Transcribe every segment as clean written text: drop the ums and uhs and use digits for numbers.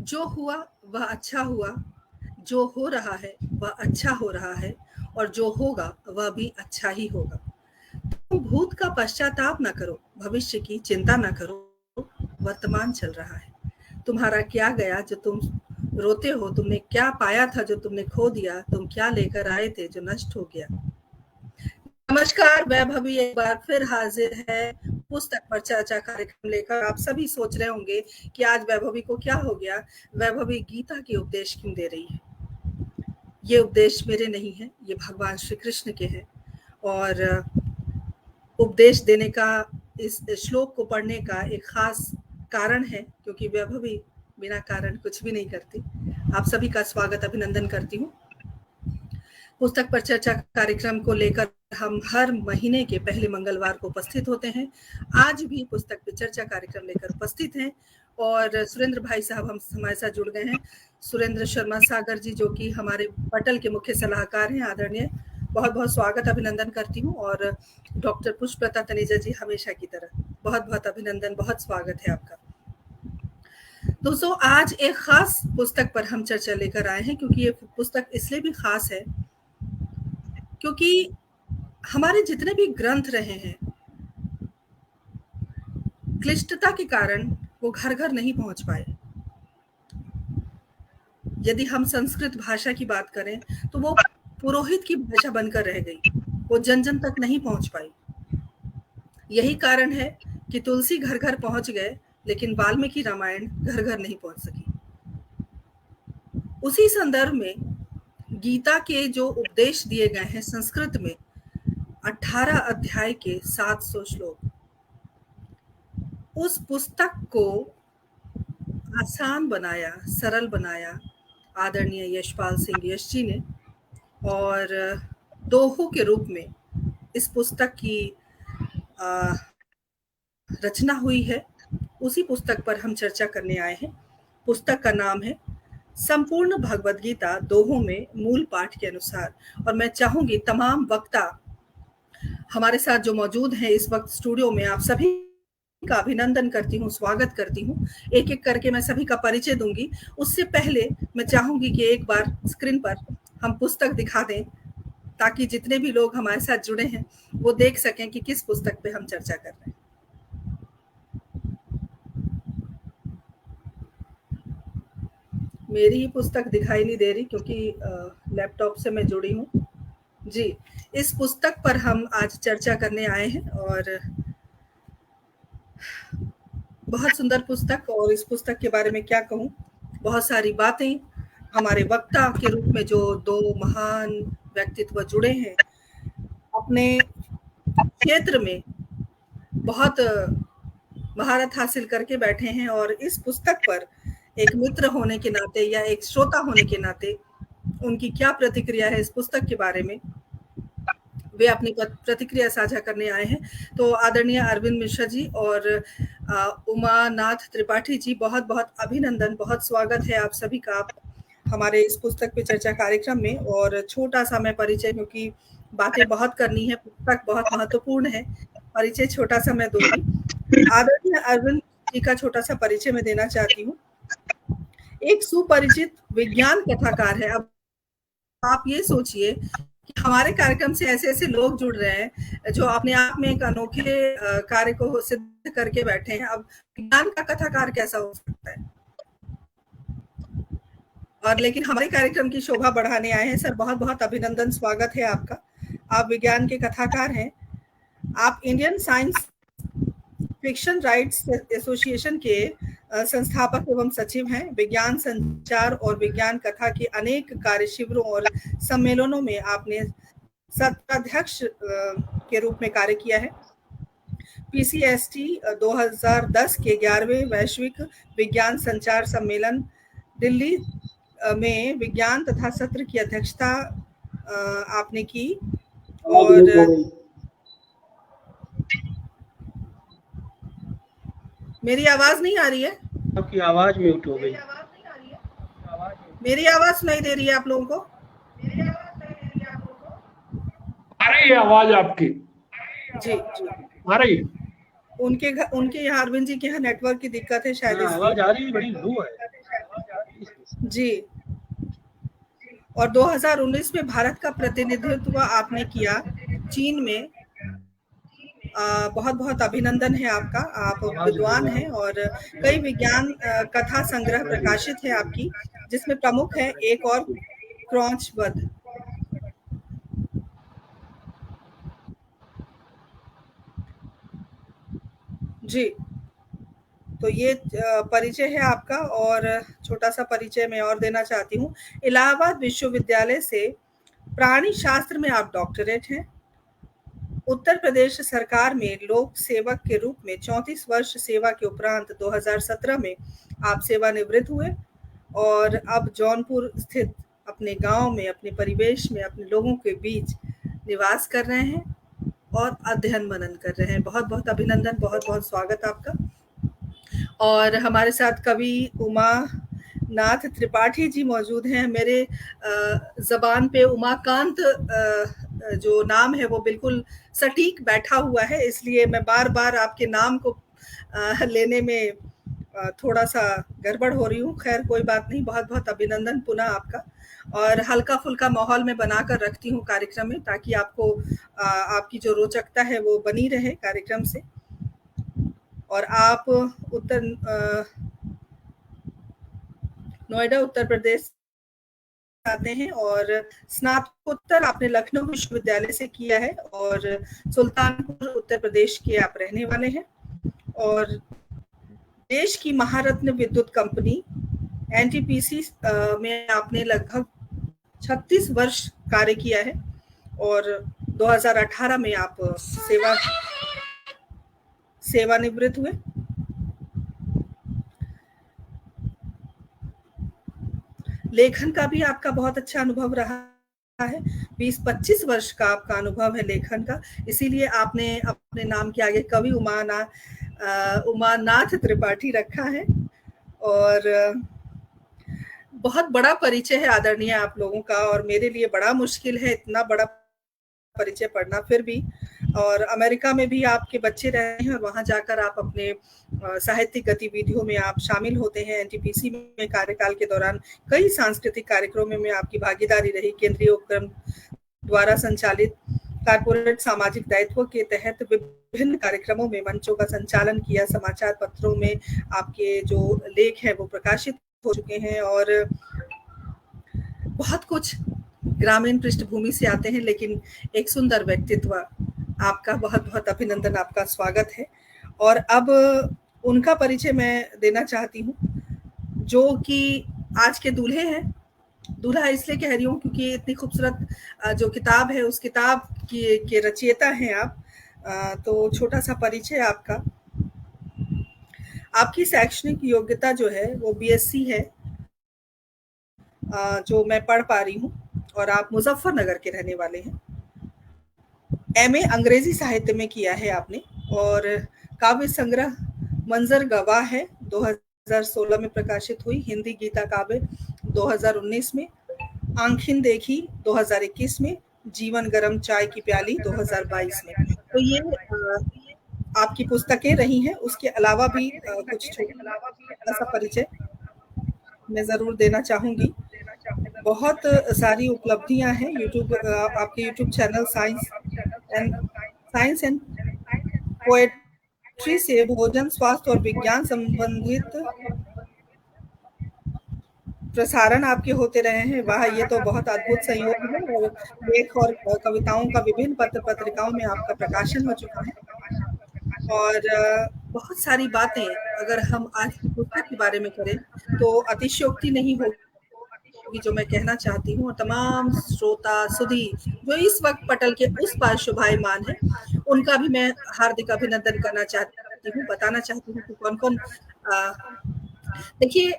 जो हुआ वह अच्छा हुआ, जो हो रहा है वह अच्छा हो रहा है, और जो होगा वह भी अच्छा ही होगा। तुम भूत का पश्चाताप न करो, भविष्य की चिंता न करो, वर्तमान चल रहा है। तुम्हारा क्या गया जो तुम रोते हो? तुमने क्या पाया था जो तुमने खो दिया? तुम क्या लेकर आए थे जो नष्ट हो गया? नमस्कार, वैभवी एक बार फिर हाजिर है पुस्तक पर चर्चा कार्यक्रम लेकर। आप सभी सोच रहे होंगे कि आज वैभवी को क्या हो गया, वैभवी गीता के उपदेश क्यों दे रही है। ये उपदेश मेरे नहीं है, ये भगवान श्री कृष्ण के हैं। और उपदेश देने का, इस श्लोक को पढ़ने का एक खास कारण है, क्योंकि वैभवी बिना कारण कुछ भी नहीं करती। आप सभी का स्वागत, अभिनंदन करती हूँ। पुस्तक पर चर्चा कार्यक्रम को लेकर हम हर महीने के पहले मंगलवार को उपस्थित होते हैं। आज भी पुस्तक पर चर्चा कार्यक्रम लेकर उपस्थित हैं और सुरेंद्र भाई साहब हमारे साथ जुड़ गए हैं। सुरेंद्र शर्मा सागर जी, जो कि हमारे पटल के मुख्य सलाहकार हैं, आदरणीय, बहुत बहुत स्वागत, अभिनंदन करती हूँ। और डॉक्टर पुष्पलता तनेजा जी, हमेशा की तरह बहुत बहुत अभिनंदन, बहुत स्वागत है आपका। दोस्तों, आज एक खास पुस्तक पर हम चर्चा लेकर आए हैं, क्योंकि ये पुस्तक इसलिए भी खास है क्योंकि हमारे जितने भी ग्रंथ रहे हैं, क्लिष्टता के कारण वो घर घर नहीं पहुंच पाए। यदि हम संस्कृत भाषा की बात करें तो वो पुरोहित की भाषा बनकर रह गई, वो जन जन तक नहीं पहुंच पाई। यही कारण है कि तुलसी घर घर पहुंच गए, लेकिन वाल्मीकि रामायण घर घर नहीं पहुंच सकी। उसी संदर्भ में गीता के जो उपदेश दिए गए हैं संस्कृत में, 18 अध्याय के 700 श्लोक, उस पुस्तक को आसान बनाया, सरल बनाया आदरणीय यशपाल सिंह यश जी ने, और दोहों के रूप में इस पुस्तक की रचना हुई है। उसी पुस्तक पर हम चर्चा करने आए हैं। पुस्तक का नाम है संपूर्ण भगवद गीता दोहों में मूल पाठ के अनुसार। और मैं चाहूंगी तमाम वक्ता हमारे साथ जो मौजूद हैं इस वक्त स्टूडियो में, आप सभी का अभिनंदन करती हूँ, स्वागत करती हूँ। एक एक करके मैं सभी का परिचय दूंगी। उससे पहले मैं चाहूंगी कि एक बार स्क्रीन पर हम पुस्तक दिखा दें, ताकि जितने भी लोग हमारे साथ जुड़े हैं वो देख सकें कि किस पुस्तक पे हम चर्चा कर रहे हैं। मेरी ही पुस्तक दिखाई नहीं दे रही, क्योंकि लैपटॉप से मैं जुड़ी हूँ जी। इस पुस्तक पर हम आज चर्चा करने आए हैं, और बहुत सुंदर पुस्तक। और इस पुस्तक के बारे में क्या कहूँ, बहुत सारी बातें। हमारे वक्ता के रूप में जो दो महान व्यक्तित्व जुड़े हैं, अपने क्षेत्र में बहुत महारत हासिल करके बैठे हैं, और इस पुस्तक पर एक मित्र होने के नाते या एक श्रोता होने के नाते उनकी क्या प्रतिक्रिया है इस पुस्तक के बारे में, वे अपनी प्रतिक्रिया साझा करने आए हैं। तो आदरणीय अरविंद मिश्रा जी और उमानाथ त्रिपाठी जी, बहुत बहुत अभिनंदन, बहुत स्वागत है आप सभी का हमारे इस पुस्तक पे चर्चा कार्यक्रम में। और छोटा सा मैं परिचय, क्योंकि बातें बहुत करनी है, पुस्तक बहुत महत्वपूर्ण है, परिचय छोटा सा मैं दूंगी। आदरणीय अरविंद जी का छोटा सा परिचय मैं देना चाहती हूँ। एक सुपरिचित विज्ञान कथाकार है। अब आप ये सोचिए कि हमारे कार्यक्रम से ऐसे ऐसे लोग जुड़ रहे हैं जो अपने आप में एक अनोखे कार्य को सिद्ध करके बैठे हैं। अब विज्ञान का कथाकार कैसा हो सकता है? और लेकिन हमारे कार्यक्रम की शोभा बढ़ाने आए हैं। सर, बहुत बहुत अभिनंदन, स्वागत है आपका। आप विज्ञान के कथाकार हैं। आप Indian science fiction rights association के संस्थापक एवं सचिव हैं। विज्ञान संचार और विज्ञान कथा के अनेक कार्य शिविरों और सम्मेलनों में आपने सत्राध्यक्ष के रूप में कार्य किया है। पीसीएसटी 2010 के 11वें वैश्विक विज्ञान संचार सम्मेलन दिल्ली में विज्ञान तथा सत्र की अध्यक्षता आपने की। और मेरी आवाज नहीं आ रही है? आपकी आवाज म्यूट हो गई। मेरी आवाज सुनाई दे रही है आप लोगों को? आ रही है आवाज आपकी? जी जी आ रही है। उनके यहाँ अरविंद जी के यहाँ नेटवर्क की दिक्कत है शायद, आवाज आ रही है, बड़ी लो है। जी। और 2019 में भारत का प्रतिनिधित्व आपने किया चीन में। बहुत-बहुत अभिनंदन है आपका। आप आवाज विद्वान मेरा हैं और कई विज्ञान कथा संग्रह प्रकाशित है आपकी, जिसमें प्रमुख है एक और क्रौच वध। जी। तो ये परिचय है आपका। और छोटा-सा परिचय मैं और देना चाहती हूँ। इलाहाबाद विश्वविद्यालय से प्राणी शास्त्र में आप डॉक्टरेट हैं। उत्तर प्रदेश सरकार में लोक सेवक के रूप में 34 वर्ष सेवा के उपरांत 2017 में आप सेवानिवृत्त हुए और अब जौनपुर स्थित अपने गांव में, अपने परिवेश में, अपने लोगों के बीच निवास कर रहे हैं और अध्ययन मनन कर रहे हैं। बहुत-बहुत अभिनंदन, बहुत-बहुत स्वागत आपका। और हमारे साथ कवि उमा नाथ त्रिपाठी जी मौजूद हैं। मेरे ज़बान पे उमाकांत जो नाम है वो बिल्कुल सटीक बैठा हुआ है, इसलिए मैं बार-बार आपके नाम को लेने में थोड़ा-सा गड़बड़ हो रही हूँ। खैर कोई बात नहीं, बहुत-बहुत अभिनंदन पुनः आपका। और हल्का-फुल्का माहौल मैं बनाकर रखती हूँ कार्यक्रम में, ताकि आपको आपकी जो रोचकता है वो बनी रहे कार्यक्रम से। और आप नोएडा उत्तर प्रदेश आते हैं और स्नातकोत्तर आपने लखनऊ विश्वविद्यालय से किया है और सुल्तानपुर उत्तर प्रदेश के आप रहने वाले हैं। और देश की महारत्न विद्युत कंपनी एनटीपीसी में आपने लगभग 36 वर्ष कार्य किया है और 2018 में आप सेवानिवृत्त हुए। लेखन का भी आपका बहुत अच्छा अनुभव रहा है। 20-25 वर्ष का आपका अनुभव है लेखन का, इसीलिए आपने अपने नाम के आगे कवि उमानाथ त्रिपाठी रखा है। और बहुत बड़ा परिचय है आदरणीय आप लोगों का, और मेरे लिए बड़ा मुश्किल है इतना बड़ा परिचय पढ़ना फिर भी। और अमेरिका में भी आपके बच्चे रहे हैं और वहां जाकर आप अपने साहित्यिक गतिविधियों में आप शामिल होते हैं। एनटीपीसी में कार्यकाल के दौरान कई सांस्कृतिक कार्यक्रमों में आपकी भागीदारी रही। केंद्रीय उपक्रम द्वारा संचालित कारपोरेट सामाजिक दायित्व के तहत विभिन्न कार्यक्रमों में मंचों का संचालन किया। समाचार पत्रों में आपके जो लेख हैं वो प्रकाशित हो चुके हैं और बहुत कुछ ग्रामीण पृष्ठभूमि से आते हैं, लेकिन एक सुंदर व्यक्तित्व आपका। बहुत-बहुत अभिनंदन, आपका स्वागत है। और अब उनका परिचय मैं देना चाहती हूँ जो कि आज के दूल्हे हैं। दूल्हा इसलिए कह रही हूँ क्योंकि इतनी खूबसूरत जो किताब है उस किताब के रचयिता हैं आप। तो छोटा सा परिचय आपका। आपकी शैक्षणिक योग्यता जो है वो बीएससी है, जो मैं पढ़ पा रही हूँ, और आप मुजफ्फरनगर के रहने वाले हैं। एमए अंग्रेजी साहित्य में किया है आपने और काव्य संग्रह मंजर गवाह है 2016 में प्रकाशित हुई, हिंदी गीता काव्य 2019 में, आंखिन देखी 2021 में, जीवन गरम चाय की प्याली 2022 में। तो ये आपकी पुस्तकें रही हैं। उसके अलावा भी कुछ छोटा सा परिचय मैं ज़रूर देना चाहूँगी। बहुत सारी उपलब्धियाँ हैं। आपके YouTube channel science and poetry से भोजन, स्वास्थ्य और विज्ञान संबंधित प्रसारण आपके होते रहे हैं। वाह! ये तो बहुत अद्भुत संयोग है। और लेख और कविताओं का विभिन्न पत्र-पत्रिकाओं में आपका प्रकाशन हो चुका है। और बहुत सारी बातें अगर हम आज की पुस्तक के बारे में करें तो अतिशयोक्ति नहीं होगी जो मैं कहना चाहती हूँ। और तमाम श्रोता सुधी जो इस वक्त पटल के उस पार शोभायमान है, उनका भी मैं हार्दिक अभिनंदन करना चाहती हूँ, बताना चाहती हूँ कि कौन-कौन देखिए,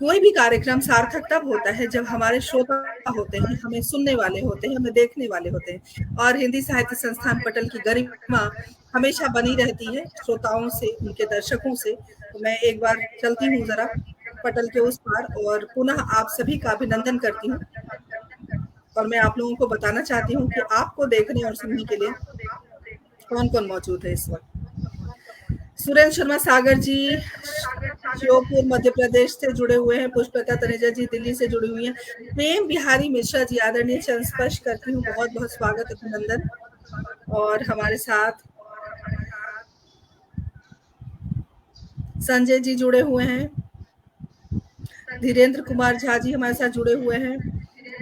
कोई भी कार्यक्रम सार्थक तब होता है जब हमारे श्रोता होते हैं, हमें सुनने वाले होते हैं, हमें देखने वाले होते हैं। और हिंदी साहित्य संस्थान पटल की गरिमा हमेशा बनी रहती है श्रोताओं से, उनके दर्शकों से। तो मैं एक बार चलती हूँ ज़रा पटल के उस पार और पुनः आप सभी का अभिनंदन करती हूँ। और मैं आप लोगों को बताना चाहती हूँ कि आपको देखने और सुनने के लिए कौन-कौन मौजूद है इस वक़्त। सुरेंद्र शर्मा सागर जी श्योपुर मध्य प्रदेश से जुड़े हुए हैं। पुष्पलता तनेजा जी दिल्ली से जुड़ी हुई हैं। प्रेम बिहारी मिश्रा जी आदरणीय चरण स्पर्श करती हूँ, बहुत बहुत स्वागत अभिनंदन। और हमारे साथ संजय जी जुड़े हुए हैं। धीरेन्द्र कुमार झा जी हमारे साथ जुड़े हुए हैं।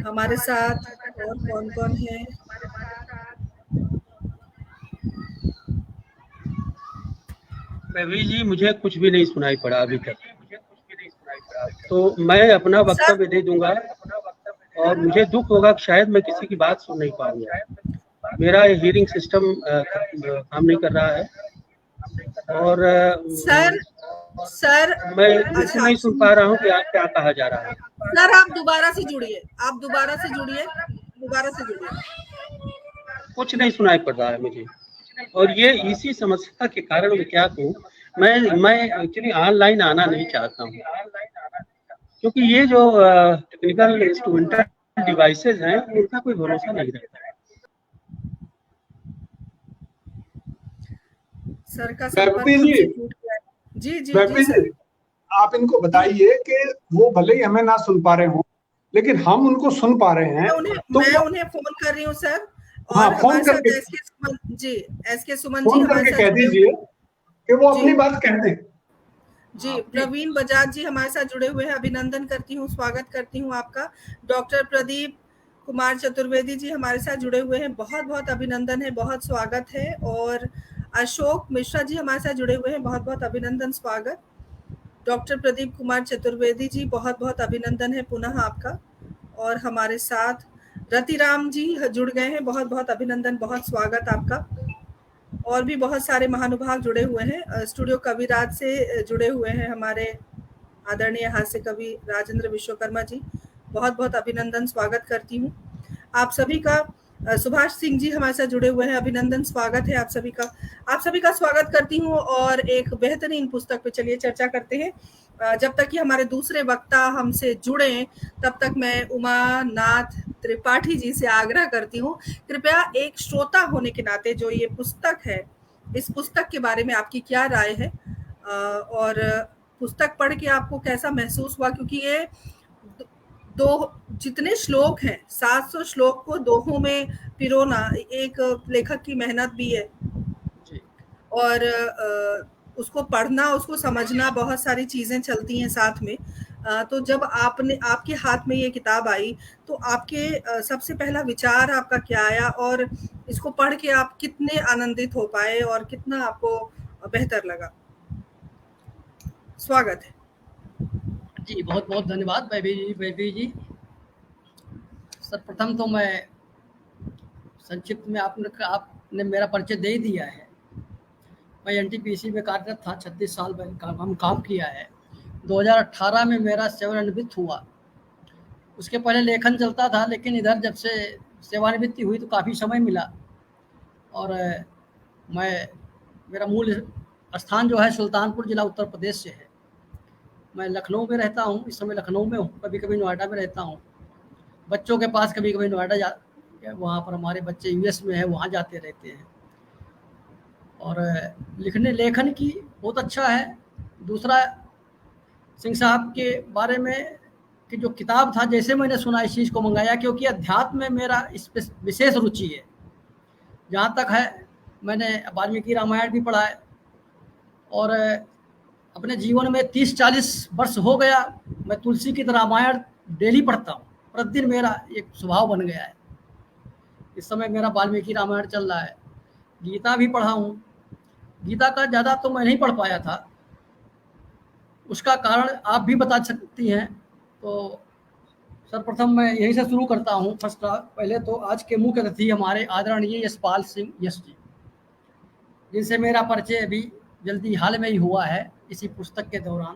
हमारे साथ और कौन कौन है? बेबी जी, मुझे कुछ भी नहीं सुनाई पड़ा अभी तक, तो मैं अपना वक्तव्य दे दूंगा। और मुझे दुख होगा कि शायद मैं किसी की बात सुन नहीं पाऊंगा। मेरा हियरिंग सिस्टम काम नहीं कर रहा है और सर मैं बिल्कुल नहीं सुन पा रहा हूँ कि आप क्या कहा जा रहा है। सर आप दोबारा से जुड़िए, दोबारा से जुड़िए। कुछ नहीं सुनाई पड़ रहा है मुझे, और ये इसी समस्या के कारण मैं क्या कहूँ, मैं एक्चुअली ऑनलाइन आना नहीं चाहता हूँ, क्योंकि ये जो टेक्निकल इंस्ट्रूमेंटल डिवाइसेज हैं उनका कोई भरोसा नहीं रहता है। सर का संपर्क हमसे टूट गया है। जी जी जी सर। आप इनको बताइए कि वो भले ही हमें ना सुन पा रहे हो, लेकिन हम उनको सुन पा रहे हैं। मैं उन्हें फोन कर रही हूँ सर। और हाँ, फोन हमारे करके एस के सुमन जी हमारे साथ कह दीजिए कि वो अपनी बात कह दें। जी, प्रवीण बजाज जी हमारे साथ जुड़े हुए हैं, अभिनंदन करती हूँ, स्वागत करती हूँ आपका। डॉक्टर प्रदीप कुमार चतुर्वेदी जी हमारे साथ जुड़े हुए हैं, बहुत बहुत अभिनंदन है, बहुत स्वागत है। और अशोक मिश्रा जी हमारे साथ जुड़े हुए हैं, बहुत बहुत अभिनंदन, स्वागत। डॉक्टर प्रदीप कुमार चतुर्वेदी जी बहुत बहुत अभिनंदन है पुनः आपका। और हमारे साथ रतिराम जी जुड़ गए हैं, बहुत बहुत अभिनंदन, बहुत स्वागत आपका। और भी बहुत सारे महानुभाव जुड़े हुए हैं। स्टूडियो कविराज से जुड़े हुए हैं हमारे आदरणीय हास्य कवि राजेंद्र विश्वकर्मा जी, बहुत बहुत अभिनंदन, स्वागत करती हूँ आप सभी का। सुभाष सिंह जी हमारे साथ जुड़े हुए हैं, अभिनंदन, स्वागत है आप सभी का स्वागत करती हूँ। और एक बेहतरीन पुस्तक पे चलिए चर्चा करते हैं। जब तक कि हमारे दूसरे वक्ता हमसे जुड़े तब तक मैं उमानाथ त्रिपाठी जी से आग्रह करती हूँ, कृपया एक श्रोता होने के नाते जो ये पुस्तक है, इस पुस्तक के बारे में आपकी क्या राय है और पुस्तक पढ़ के आपको कैसा महसूस हुआ, क्योंकि ये दो जितने श्लोक हैं 700 श्लोक को दोहों में पिरोना एक लेखक की मेहनत भी है और उसको पढ़ना, उसको समझना, बहुत सारी चीजें चलती हैं साथ में। तो जब आपके हाथ में ये किताब आई तो आपके सबसे पहला विचार आपका क्या आया और इसको पढ़ के आप कितने आनंदित हो पाए और कितना आपको बेहतर लगा? स्वागत है जी। बहुत बहुत धन्यवाद बेबी जी। सर्वप्रथम तो मैं संक्षिप्त में आपने मेरा परिचय दे ही दिया है। मैं एनटीपीसी में कार्यरत था, 36 साल में काम किया है। 2018 में मेरा सेवानिवृत्त हुआ। उसके पहले लेखन चलता था, लेकिन इधर जब से सेवानिवृत्ति हुई तो काफ़ी समय मिला। और मेरा मूल स्थान जो है सुल्तानपुर ज़िला उत्तर प्रदेश से है। मैं लखनऊ में रहता हूँ, इस समय लखनऊ में हूँ, कभी कभी नोएडा में रहता हूँ। बच्चों के पास कभी कभी नोएडा वहाँ पर हमारे बच्चे यूएस में हैं, वहाँ जाते रहते हैं। और लेखन की बहुत अच्छा है। दूसरा, सिंह साहब के बारे में कि जो किताब था, जैसे मैंने सुना इस चीज़ को मंगाया, क्योंकि अध्यात्म में मेरा इस पर विशेष रुचि है। जहाँ तक है, मैंने वाल्मीकि रामायण भी पढ़ा है और अपने जीवन में 30-40 वर्ष हो गया मैं तुलसी की रामायण डेली पढ़ता हूँ। प्रतिदिन मेरा एक स्वभाव बन गया है। इस समय मेरा वाल्मीकि रामायण चल रहा है। गीता भी पढ़ा हूँ। गीता का ज़्यादा तो मैं नहीं पढ़ पाया था, उसका कारण आप भी बता सकती हैं। तो सर्वप्रथम मैं यहीं से शुरू करता हूँ। पहले तो आज के मुख्य अतिथि हमारे आदरणीय यशपाल सिंह यश जी, जिनसे मेरा परिचय अभी जल्दी हाल में ही हुआ है इसी पुस्तक के दौरान।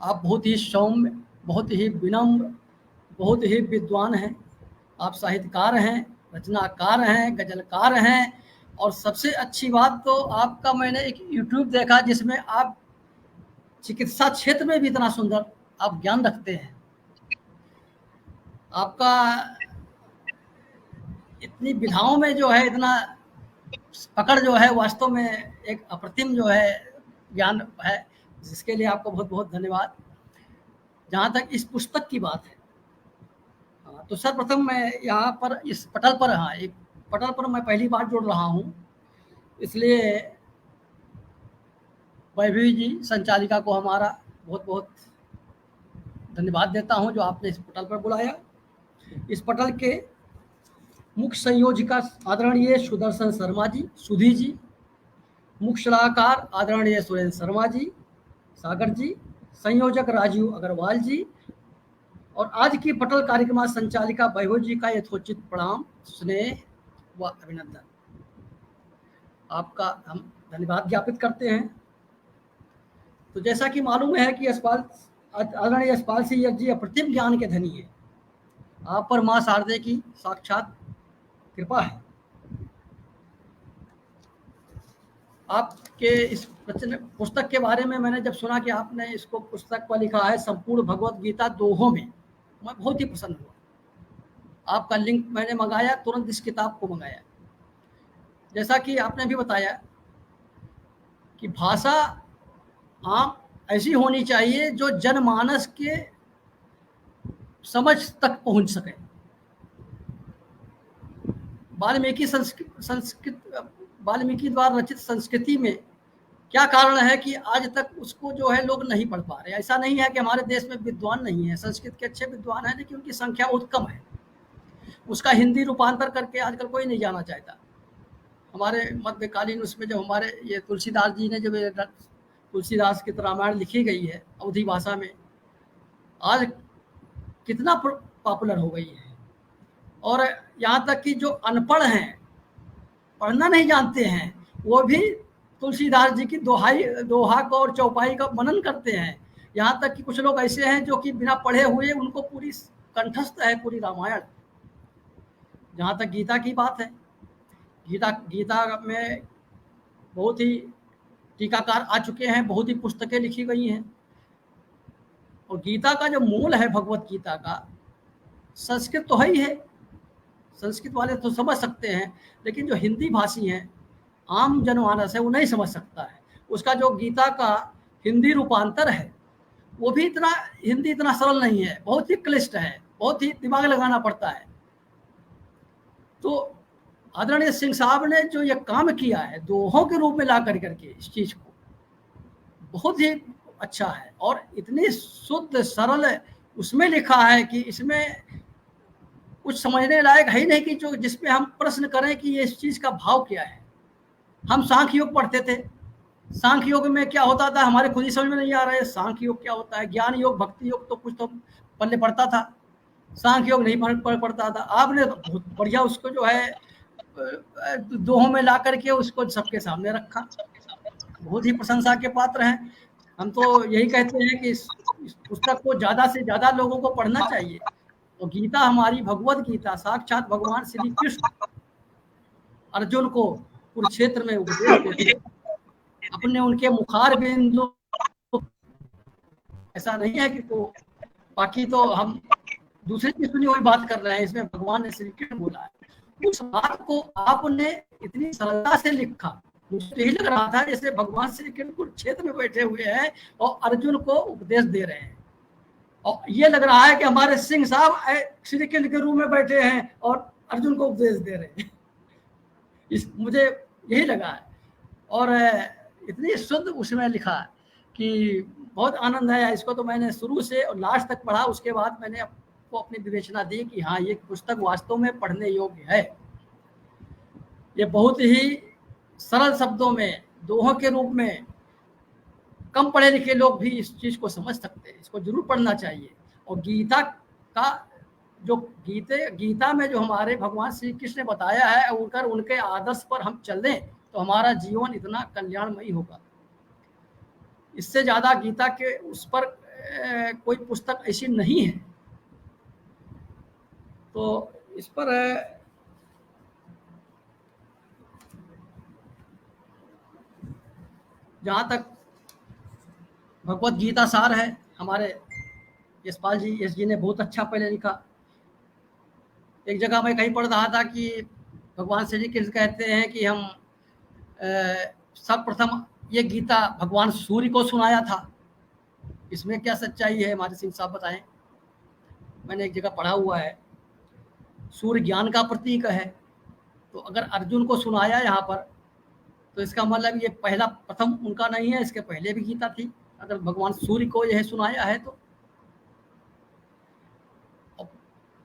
आप बहुत ही सौम्य, बहुत ही विनम्र, बहुत ही विद्वान हैं। आप साहित्यकार हैं, रचनाकार हैं, गजलकार हैं, और सबसे अच्छी बात तो आपका मैंने एक यूट्यूब देखा जिसमें आप चिकित्सा क्षेत्र में भी इतना सुंदर आप ज्ञान रखते हैं। आपका इतनी विधाओं में जो है इतना पकड़ जो है वास्तव में एक अप्रतिम जो है ज्ञान है, जिसके लिए आपको बहुत बहुत धन्यवाद। जहाँ तक इस पुस्तक की बात है, तो सर्वप्रथम मैं यहाँ पर इस पटल पर, हाँ, एक पटल पर मैं पहली बार जुड़ रहा हूँ, इसलिए वैभवी जी संचालिका को हमारा बहुत बहुत धन्यवाद देता हूँ जो आपने इस पटल पर बुलाया। इस पटल के मुख्य संयोजिका आदरणीय सुदर्शन शर्मा जी, सुधी जी, मुख्य सलाहकार आदरणीय सुरेंद्र शर्मा जी, सागर जी, संयोजक राजीव अग्रवाल जी, और आज की पटल कार्यक्रम संचालिका वैभव जी का यथोचित प्रणाम, स्नेह व अभिनंदन। आपका हम धन्यवाद ज्ञापित करते हैं। तो जैसा कि मालूम है कि आदरणीय यशपाल सिंह जी अप्रतिम ज्ञान के धनी है। आप पर माँ शारदे की साक्षात कृपा है। आपके इस पुस्तक के बारे में मैंने जब सुना कि आपने इसको पुस्तक पर लिखा है संपूर्ण भगवत गीता दोहों में, मैं बहुत ही प्रसन्न हुआ। आपका लिंक मैंने मंगाया, तुरंत इस किताब को मंगाया। जैसा कि आपने भी बताया कि भाषा आम ऐसी होनी चाहिए जो जनमानस के समझ तक पहुंच सके। वाल्मीकि द्वारा रचित संस्कृति में क्या कारण है कि आज तक उसको जो है लोग नहीं पढ़ पा रहे। ऐसा नहीं है कि हमारे देश में विद्वान नहीं है, संस्कृत के अच्छे विद्वान हैं, लेकिन उनकी संख्या बहुत कम है। उसका हिंदी रूपांतर करके आजकल कोई नहीं जाना चाहता। हमारे मध्यकालीन उसमें जब हमारे ये तुलसीदास जी ने जब तुलसीदास की रामायण लिखी गई है अवधी भाषा में, आज कितना पॉपुलर हो गई है। और यहाँ तक कि जो अनपढ़ हैं, पढ़ना नहीं जानते हैं, वो भी तुलसीदास जी की दोहा को और चौपाई का मनन करते हैं। यहाँ तक कि कुछ लोग ऐसे हैं जो कि बिना पढ़े हुए उनको पूरी कंठस्थ है पूरी रामायण। जहाँ तक गीता की बात है, गीता में बहुत ही टीकाकार आ चुके हैं, बहुत ही पुस्तकें लिखी गई हैं। और गीता का जो मूल है भगवत गीता का, संस्कृत तो है ही है, संस्कृत वाले तो समझ सकते हैं, लेकिन जो हिंदी भाषी हैं, आम जनमानस है, वो नहीं समझ सकता है। उसका जो गीता का हिंदी रूपांतर है वो भी हिंदी इतना सरल नहीं है, बहुत ही क्लिष्ट है, बहुत ही दिमाग लगाना पड़ता है। तो आदरणीय सिंह साहब ने जो ये काम किया है दोहों के रूप में ला करके इस चीज को, बहुत ही अच्छा है। और इतनी शुद्ध सरल उसमें लिखा है कि इसमें कुछ समझने लायक है ही नहीं कि जो जिसमें हम प्रश्न करें कि ये इस चीज का भाव क्या है। हम सांख्य योग पढ़ते थे, सांख्य योग में क्या होता था हमारे खुद ही समझ में नहीं आ रहा है। सांख्य योग क्या होता है, ज्ञान योग, भक्ति योग तो कुछ तो पढ़ने पड़ता था, सांख्य योग नहीं पढ़ता था। आपने बहुत बढ़िया उसको जो है दोहों में ला करके उसको सबके सामने रखा, बहुत ही प्रशंसा के पात्र हैं। हम तो यही कहते हैं कि इस पुस्तक को ज्यादा से ज्यादा लोगों को पढ़ना चाहिए। तो गीता हमारी भगवत गीता साक्षात भगवान श्री कृष्ण अर्जुन को कुरुक्षेत्र में उपदेश देते, अपने उनके मुखार बिंदु, ऐसा नहीं है कि तो बाकी तो हम दूसरे की सुनी हुई बात कर रहे हैं, इसमें भगवान ने श्री कृष्ण बोला है। उस बात को आपने इतनी सरलता से लिखा, मुझे यही लग रहा था जैसे भगवान श्री कृष्ण कुरुक्षेत्र में बैठे हुए हैं और अर्जुन को उपदेश दे रहे हैं। और ये लग रहा है कि हमारे सिंह साहब श्री कृष्ण के रूम में बैठे हैं और अर्जुन को उपदेश दे रहे हैं। मुझे यही लगा है। और इतनी शुद्ध उसमें लिखा कि बहुत आनंद आया। इसको तो मैंने शुरू से और लास्ट तक पढ़ा, उसके बाद मैंने आपको अपनी विवेचना दी कि हाँ ये पुस्तक वास्तव में पढ़ने योग्य है। ये बहुत ही सरल शब्दों में दोहों के रूप में कम पढ़े लिखे लोग भी इस चीज को समझ सकते हैं, इसको जरूर पढ़ना चाहिए। और गीता का जो गीता में जो हमारे भगवान श्री कृष्ण ने बताया है, उनके आदर्श पर हम चलें तो हमारा जीवन इतना कल्याणमयी होगा। इससे ज्यादा गीता के उस पर कोई पुस्तक ऐसी नहीं है। तो इस पर जहाँ तक भगवत गीता सार है, हमारे यशपाल जी यश जी ने बहुत अच्छा पहले लिखा। एक जगह मैं कहीं पढ़ रहा था कि भगवान श्री कृष्ण कहते हैं कि हम सर्वप्रथम ये गीता भगवान सूर्य को सुनाया था। इसमें क्या सच्चाई है हमारे सिंह साहब बताएं। मैंने एक जगह पढ़ा हुआ है, सूर्य ज्ञान का प्रतीक है, तो अगर अर्जुन को सुनाया यहाँ पर तो इसका मतलब ये पहला प्रथम उनका नहीं है, इसके पहले भी गीता थी। अगर भगवान सूर्य को यह सुनाया है तो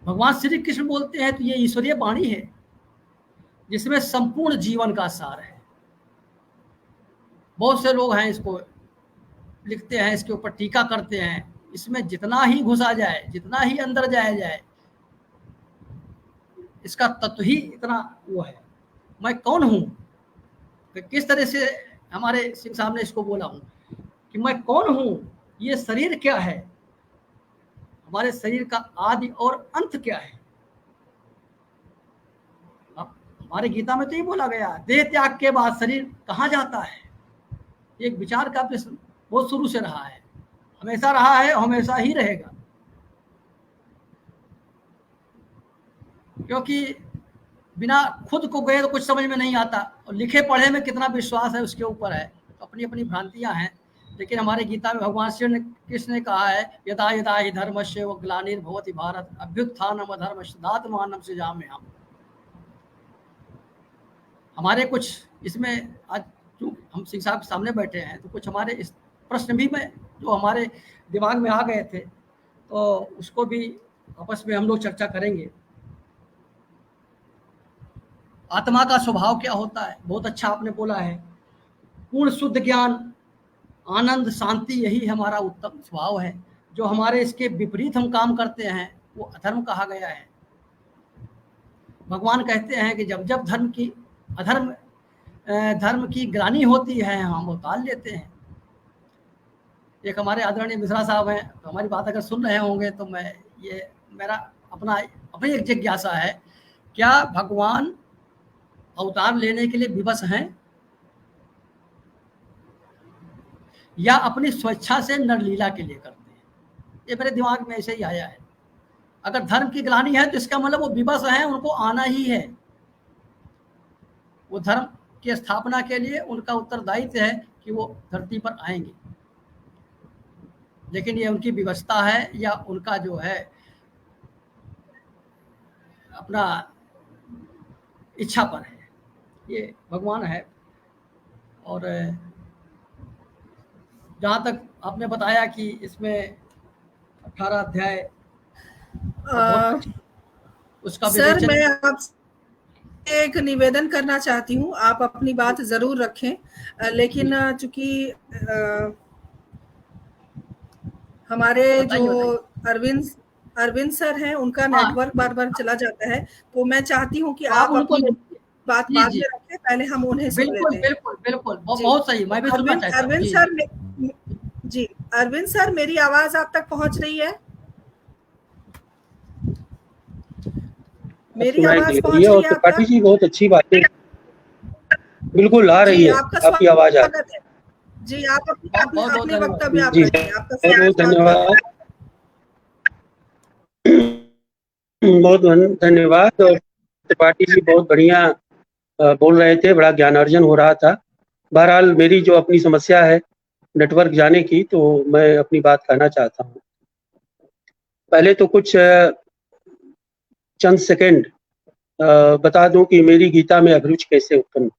भगवान श्री कृष्ण बोलते हैं तो ये ईश्वरीय वाणी है जिसमें संपूर्ण जीवन का सार है। बहुत से लोग हैं इसको लिखते हैं, इसके ऊपर टीका करते हैं, इसमें जितना ही घुसा जाए, जितना ही अंदर जाया जाए, इसका तत्व ही इतना वो है। मैं कौन हूँ, किस तरह से हमारे सिंह साहब ने इसको बोला हूँ कि मैं कौन हूँ, ये शरीर क्या है, हमारे शरीर का आदि और अंत क्या है। हमारे गीता में तो ये बोला गया, देह त्याग के बाद शरीर कहाँ जाता है। एक विचार का प्रश्न बहुत शुरू से रहा है, हमेशा रहा है, हमेशा ही रहेगा। क्योंकि बिना खुद को गए तो कुछ समझ में नहीं आता, और लिखे पढ़े में कितना विश्वास है उसके ऊपर है। तो अपनी अपनी भ्रांतियां हैं, लेकिन हमारे गीता में भगवान श्री कृष्ण ने कहा है, यदा यदा हि धर्मस्य ग्लानिर्भवति भारत अभ्युत्थानम अधर्मस्य तदात्मानं सृजाम्यहम्। हमारे कुछ इसमें आज जो हम सिंह साहब के सामने बैठे हैं तो कुछ हमारे इस प्रश्न भी में जो हमारे दिमाग में आ गए थे, तो उसको भी आपस में हम लोग चर्चा करेंगे। आत्मा का स्वभाव क्या होता है, बहुत अच्छा आपने बोला है। पूर्ण शुद्ध ज्ञान, आनंद, शांति, यही हमारा उत्तम स्वभाव है। जो हमारे इसके विपरीत हम काम करते हैं वो अधर्म कहा गया है। भगवान कहते हैं कि जब जब धर्म की ग्लानि होती है हम उतार लेते हैं। एक हमारे आदरणीय मिश्रा साहब हैं, तो हमारी बात अगर सुन रहे होंगे तो मैं ये मेरा अपनी एक जिज्ञासा है, क्या भगवान अवतार लेने के लिए विवश हैं या अपनी स्वेच्छा से नरलीला के लिए करते हैं? ये मेरे दिमाग में ऐसे ही आया है। अगर धर्म की ग्लानि है तो इसका मतलब वो विवश हैं, उनको आना ही है। वो धर्म की स्थापना के लिए उनका उत्तरदायित्व है कि वो धरती पर आएंगे, लेकिन ये उनकी विवशता है या उनका जो है अपना इच्छा पर है, ये भगवान है। और जहाँ तक आपने बताया कि इसमें 18 अध्याय उसका सर मैं आपसे एक निवेदन करना चाहती हूँ, आप अपनी बात जरूर रखें, लेकिन चूंकि हमारे जो अरविंद सर हैं उनका नेटवर्क बार बार चला जाता है, तो मैं चाहती हूँ कि आप अपनी बात बाद में रखें, पहले हम उन्हें सुन लेते हैं। बिल्कुल बहुत सही, मैं भी सुनना चाहता हूं। अरविंद सर मेरी आवाज आप तक पहुंच रही है? मेरी आवाज पहुंच रही है? त्रिपाठी जी बहुत अच्छी बात है, बिल्कुल आ रही है आपकी आवाज। जी आप अपने वक्तव्य आप बहुत धन्यवाद, बहुत धन्यवाद। और त्रिपाठी जी बहुत बढ़िया बोल रहे थे, बड़ा ज्ञानार्जन हो रहा था। बहरहाल मेरी जो अपनी समस्या है नेटवर्क जाने की, तो मैं अपनी बात कहना चाहता हूँ। पहले तो कुछ चंद सेकंड बता दूं कि मेरी गीता में अभिरुचि कैसे उत्पन्न।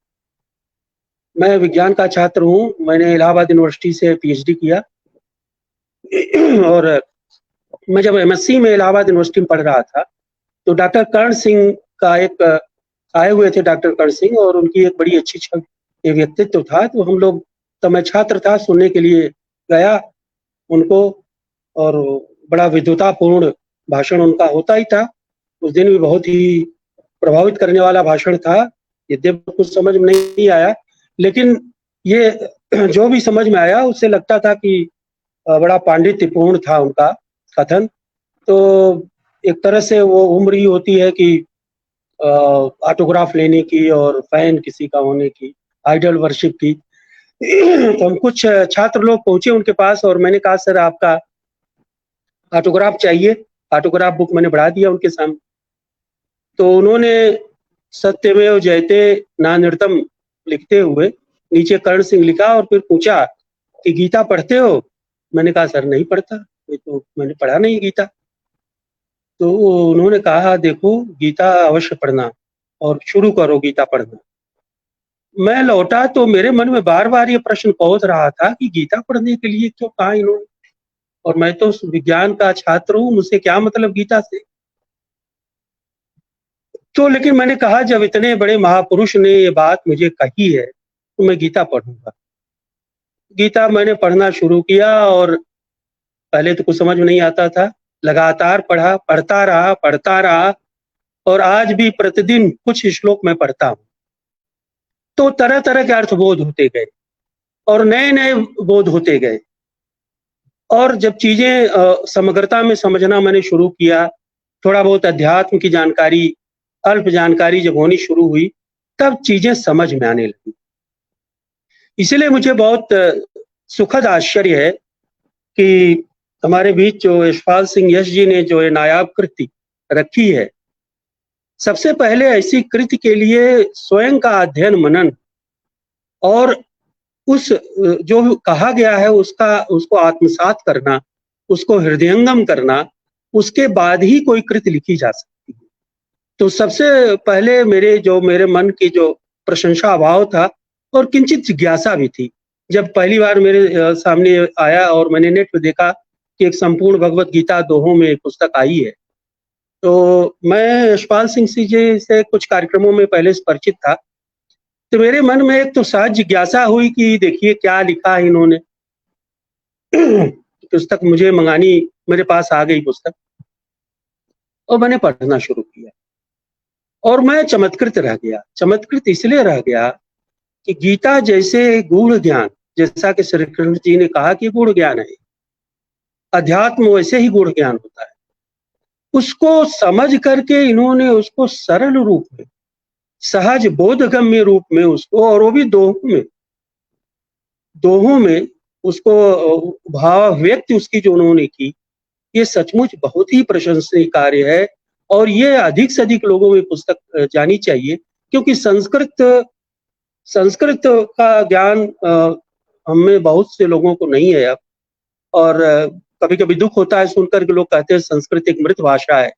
मैं विज्ञान का छात्र हूँ, मैंने इलाहाबाद यूनिवर्सिटी से पीएचडी किया, और मैं जब एमएससी में इलाहाबाद यूनिवर्सिटी में पढ़ रहा था तो डॉक्टर कर्ण सिंह का एक आए हुए थे, डॉक्टर कर्ण सिंह, और उनकी एक बड़ी अच्छी छवि व्यक्तित्व था। तो हम लोग, तो मैं छात्र था, सुनने के लिए गया उनको, और बड़ा विद्वतापूर्ण भाषण उनका होता ही था। उस दिन भी बहुत ही प्रभावित करने वाला भाषण था। यद्यपि कुछ समझ में नहीं आया, लेकिन ये जो भी समझ में आया उससे लगता था कि बड़ा पांडित्यपूर्ण था उनका कथन। तो एक तरह से वो उम्र ही होती है कि ऑटोग्राफ लेने की और फैन किसी का होने की, आइडल वर्शिप की। तो हम कुछ छात्र लोग पहुंचे उनके पास, और मैंने कहा सर आपका ऑटोग्राफ चाहिए। ऑटोग्राफ बुक मैंने बढ़ा दिया उनके सामने। तो उन्होंने सत्यमेव जयते नान्यर्थम लिखते हुए नीचे कर्ण सिंह लिखा और फिर पूछा कि गीता पढ़ते हो? मैंने कहा सर नहीं पढ़ता, ये तो मैंने पढ़ा नहीं गीता। तो उन्होंने कहा देखो गीता अवश्य पढ़ना और शुरू करो गीता पढ़ना। मैं लौटा तो मेरे मन में बार बार ये प्रश्न पहुंच रहा था कि गीता पढ़ने के लिए क्यों कहा इन्होंने, और मैं तो विज्ञान का छात्र हूँ, मुझसे क्या मतलब गीता से। तो लेकिन मैंने कहा जब इतने बड़े महापुरुष ने ये बात मुझे कही है तो मैं गीता पढ़ूंगा। गीता मैंने पढ़ना शुरू किया और पहले तो कुछ समझ में नहीं आता था, लगातार पढ़ा, पढ़ता रहा और आज भी प्रतिदिन कुछ श्लोक मैं पढ़ता हूँ। तो तरह तरह के अर्थबोध होते गए और नए नए बोध होते गए, और जब चीजें समग्रता में समझना मैंने शुरू किया, थोड़ा बहुत अध्यात्म की जानकारी, अल्प जानकारी जब होनी शुरू हुई तब चीजें समझ में आने लगी। इसलिए मुझे बहुत सुखद आश्चर्य है कि हमारे बीच जो यशपाल सिंह यश जी ने जो ये नायाब कृति रखी है, सबसे पहले ऐसी कृति के लिए स्वयं का अध्ययन मनन और उस जो कहा गया है उसको आत्मसात करना, उसको हृदयंगम करना, उसके बाद ही कोई कृति लिखी जा सकती है। तो सबसे पहले मेरे मन की जो प्रशंसा भाव था और किंचित जिज्ञासा भी थी, जब पहली बार मेरे सामने आया और मैंने नेट पे देखा कि एक संपूर्ण भगवत गीता दोहों में एक पुस्तक आई है, तो मैं यशपाल सिंह जी से कुछ कार्यक्रमों में पहले से परिचित था। तो मेरे मन में एक तो सहज जिज्ञासा हुई कि देखिए क्या लिखा है इन्होंने। पुस्तक मुझे मंगानी, मेरे पास आ गई पुस्तक और मैंने पढ़ना शुरू किया और मैं चमत्कृत रह गया। चमत्कृत इसलिए रह गया कि गीता जैसे गूढ़ ज्ञान, जैसा कि श्री कृष्ण जी ने कहा कि गूढ़ ज्ञान है, अध्यात्म वैसे ही गूढ़ ज्ञान होता है, उसको समझ करके इन्होंने उसको सरल रूप में, सहज बोधगम्य रूप में उसको, और वो भी दोहों में उसको भाव व्यक्त उसकी जो उन्होंने की, ये सचमुच बहुत ही प्रशंसनीय कार्य है। और ये अधिक से अधिक लोगों में पुस्तक जानी चाहिए, क्योंकि संस्कृत का ज्ञान हमें बहुत से लोगों को नहीं है अब, और कभी कभी दुख होता है सुनकर के लोग कहते हैं संस्कृत एक मृत भाषा है।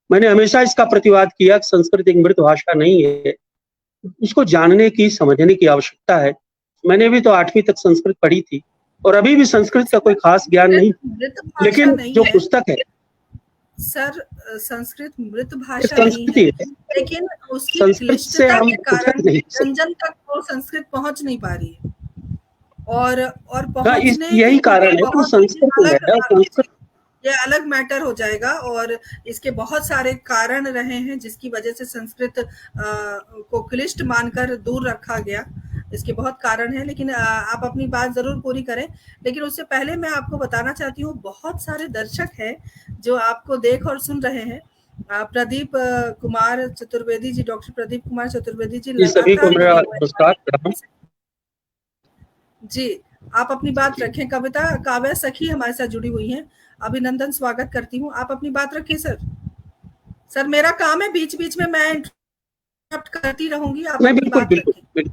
मैंने हमेशा इसका प्रतिवाद किया कि संस्कृत एक मृत भाषा नहीं है, उसको जानने की, समझने की आवश्यकता है। मैंने भी तो 8वीं तक संस्कृत पढ़ी थी और अभी भी संस्कृत का कोई खास ज्ञान नहीं, लेकिन जो पुस्तक है सर, संस्कृत मृत भाषा नहीं है, लेकिन उसकी संस्कृत से हम के कारण रंजन तक वो संस्कृत पहुंच नहीं पा रही है, और पहुंचने यही कारण है कि संस्कृत ये अलग मैटर हो जाएगा, और इसके बहुत सारे कारण रहे हैं जिसकी वजह से संस्कृत को क्लिष्ट मानकर दूर रखा गया। इसके बहुत कारण हैं, लेकिन आप अपनी बात जरूर पूरी करें। लेकिन उससे पहले मैं आपको बताना चाहती हूँ, बहुत सारे दर्शक हैं जो आपको देख और सुन रहे हैं। प्रदीप कुमार चतुर्वेदी जी, डॉक्टर प्रदीप कुमार चतुर्वेदी जी, सभी को मेरा नमस्कार जी। आप अपनी बात रखें। कविता काव्य सखी हमारे साथ जुड़ी हुई हैं, अभिनंदन, स्वागत करती हूँ। आप अपनी बात रखिए सर। सर मेरा काम है, बीच बीच में मैं इंटरप्ट करती रहूंगी, आप अपनी बात रखें।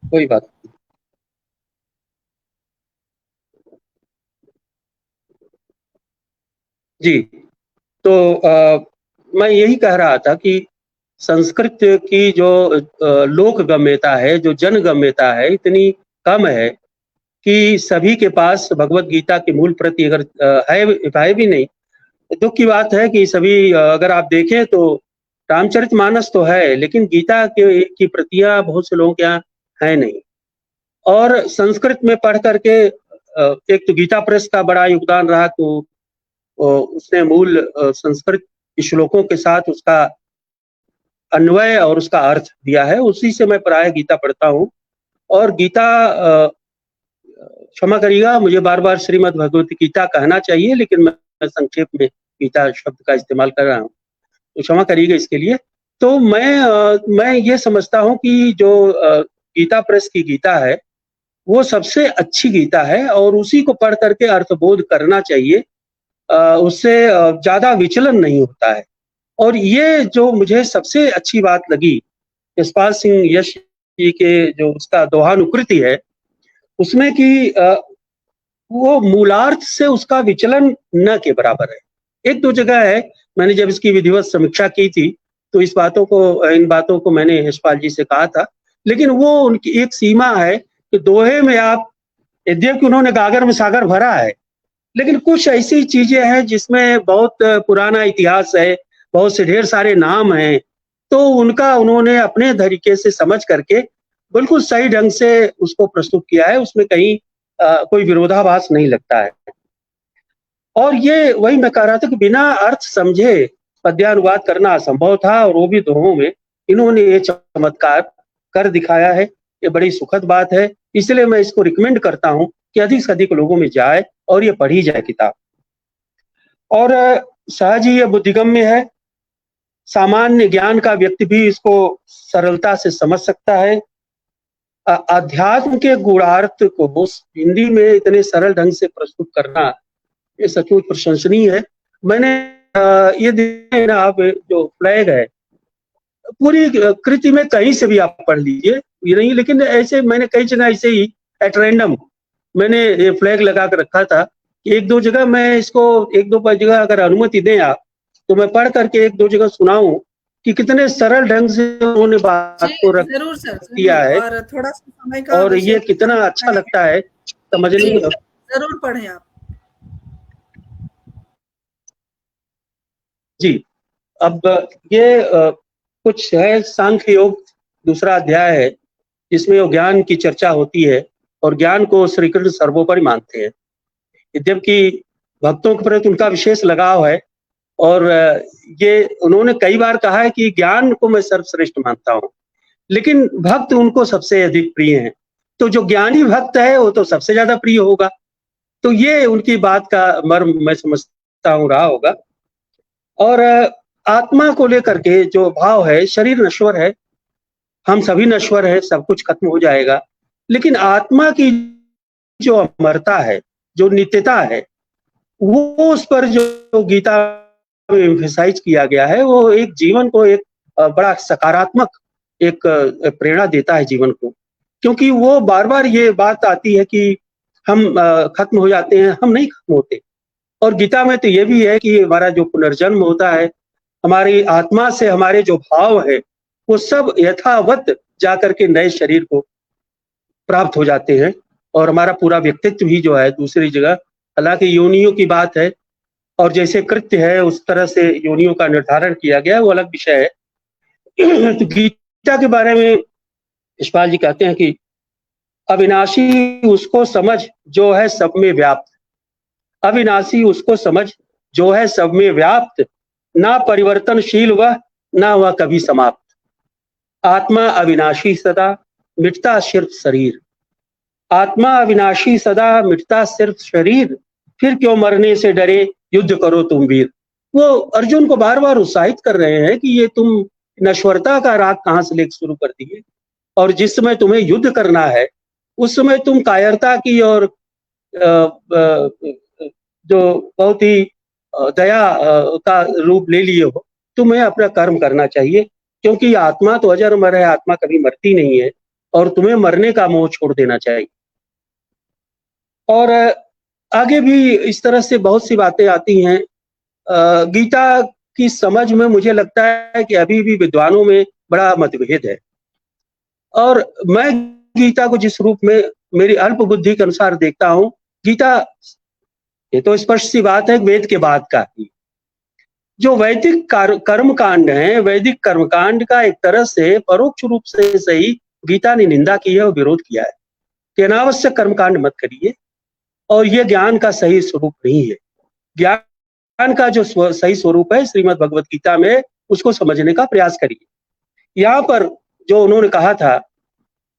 कोई बात नहीं। जी, तो मैं यही कह रहा था कि संस्कृत की जो लोकगम्यता है, जो जनगम्यता है, इतनी कम है कि सभी के पास भगवत गीता की मूल प्रति अगर है भी नहीं। दुख की बात है कि सभी, अगर आप देखें तो रामचरितमानस तो है, लेकिन गीता की प्रतियां बहुत से लोगों के यहाँ है नहीं। और संस्कृत में पढ़ करके एक तो गीता प्रेस का बड़ा योगदान रहा, तो उसने मूल संस्कृत श्लोकों के साथ उसका अन्वय और उसका अर्थ दिया है, उसी से मैं प्राय गीता पढ़ता हूँ। और गीता, क्षमा करिएगा मुझे बार बार श्रीमद् भगवत गीता कहना चाहिए, लेकिन मैं संक्षेप में गीता शब्द का इस्तेमाल कर रहा हूँ, तो क्षमा करिएगा इसके लिए। तो मैं ये समझता हूँ कि जो गीता प्रेस की गीता है वो सबसे अच्छी गीता है, और उसी को पढ़ करके अर्थबोध करना चाहिए, उससे ज्यादा विचलन नहीं होता है। और ये जो मुझे सबसे अच्छी बात लगी यशपाल सिंह यश जी के जो उसका दोहानुकृति है उसमें कि वो मूलार्थ से उसका विचलन न के बराबर है। एक दो जगह है, मैंने जब इसकी विधिवत समीक्षा की थी तो इन बातों को मैंने यशपाल जी से कहा था, लेकिन वो उनकी एक सीमा है कि दोहे में आप, यद्यपि उन्होंने गागर में सागर भरा है, लेकिन कुछ ऐसी चीजें हैं जिसमें बहुत पुराना इतिहास है, बहुत से ढेर सारे नाम हैं, तो उनका उन्होंने अपने तरीके से समझ करके बिल्कुल सही ढंग से उसको प्रस्तुत किया है। उसमें कहीं कोई विरोधाभास नहीं लगता है। और ये वही मैं कह रहा था कि बिना अर्थ समझे पद्यानुवाद करना असंभव था, और वो भी दोहों में इन्होंने ये चमत्कार कर दिखाया है। ये बड़ी सुखद बात है, इसलिए मैं इसको रिकमेंड करता हूँ कि अधिक से अधिक लोगों में जाए और ये पढ़ी जाए किताब। और सहज ही ये बुद्धिगम्य है, सामान्य ज्ञान का व्यक्ति भी इसको सरलता से समझ सकता है। अध्यात्म के गूढ़ार्थ को हिंदी में इतने सरल ढंग से प्रस्तुत करना ये सचमुच प्रशंसनीय है। मैंने ये देखा ना, आप जो फ्लैग है पूरी कृति में कहीं से भी आप पढ़ लीजिए, ये नहीं, लेकिन ऐसे मैंने कई जगह ऐसे ही एट रैंडम मैंने ये फ्लैग लगा कर रखा था कि एक दो जगह मैं इसको, एक दो जगह अगर अनुमति दें आप तो मैं पढ़ करके एक दो जगह सुनाऊं कि कितने सरल ढंग से उन्होंने बात को रख दिया है, और थोड़ा सा समय का और ये कितना अच्छा लगता है समझने में। जरूर पढ़ें आप जी। अब ये कुछ है, सांख्य योग दूसरा अध्याय है जिसमें वो ज्ञान की चर्चा होती है और ज्ञान को श्री कृष्ण सर्वोपरि मानते हैं। यद्यपि भक्तों के प्रति उनका विशेष लगाव है, और ये उन्होंने कई बार कहा है कि ज्ञान को मैं सर्वश्रेष्ठ मानता हूँ, लेकिन भक्त उनको सबसे अधिक प्रिय हैं। तो जो ज्ञानी भक्त है वो तो सबसे ज्यादा प्रिय होगा। तो ये उनकी बात का मर्म मैं समझता हूँ रहा होगा। और आत्मा को लेकर के जो भाव है, शरीर नश्वर है, हम सभी नश्वर है, सब कुछ खत्म हो जाएगा, लेकिन आत्मा की जो अमरता है, जो नित्यता है, वो उस पर जो गीता में एम्फेसाइज किया गया है, वो एक जीवन को एक बड़ा सकारात्मक एक प्रेरणा देता है जीवन को। क्योंकि वो बार बार ये बात आती है कि हम खत्म हो जाते हैं, हम नहीं खत्म होते। और गीता में तो ये भी है कि हमारा जो पुनर्जन्म होता है, हमारी आत्मा से हमारे जो भाव है वो सब यथावत जाकर के नए शरीर को प्राप्त हो जाते हैं, और हमारा पूरा व्यक्तित्व भी जो है दूसरी जगह, हालांकि योनियों की बात है और जैसे कृत्य है उस तरह से योनियों का निर्धारण किया गया है, वो अलग विषय है। तो गीता के बारे में यशपाल जी कहते हैं कि अविनाशी उसको समझ जो है सब में व्याप्त, अविनाशी उसको समझ जो है सब में व्याप्त, ना परिवर्तनशील वह, ना वह कभी समाप्त। आत्मा अविनाशी सदा, मिटता सिर्फ शरीर। आत्मा अविनाशी सदा, मिटता सिर्फ शरीर, फिर क्यों मरने से डरे, युद्ध करो तुम वीर। वो अर्जुन को बार बार उत्साहित कर रहे हैं कि ये तुम नश्वरता का राग कहाँ से लेकर शुरू कर दिए, और जिस समय तुम्हें युद्ध करना है उस समय तुम कायरता की और जो बहुत ही दया का रूप ले लिए हो। तुम्हें अपना कर्म करना चाहिए, क्योंकि आत्मा तो अजर अमर है, आत्मा कभी मरती नहीं है, और तुम्हें मरने का मोह छोड़ देना चाहिए। और आगे भी इस तरह से बहुत सी बातें आती हैं। गीता की समझ में मुझे लगता है कि अभी भी विद्वानों में बड़ा मतभेद है, और मैं गीता को जिस रूप में मेरी अल्प बुद्धि के अनुसार देखता हूँ, गीता ये तो स्पष्ट सी बात है वेद के बाद का ही जो वैदिक कर्म कांड है, वैदिक कर्म कांड का एक तरह से परोक्ष रूप से सही गीता ने निंदा की है और विरोध किया है कि अनावश्यक कर्मकांड मत करिए, और ये ज्ञान का सही स्वरूप नहीं है। ज्ञान का जो सही स्वरूप है श्रीमद् भगवत गीता में, उसको समझने का प्रयास करिए। यहाँ पर जो उन्होंने कहा था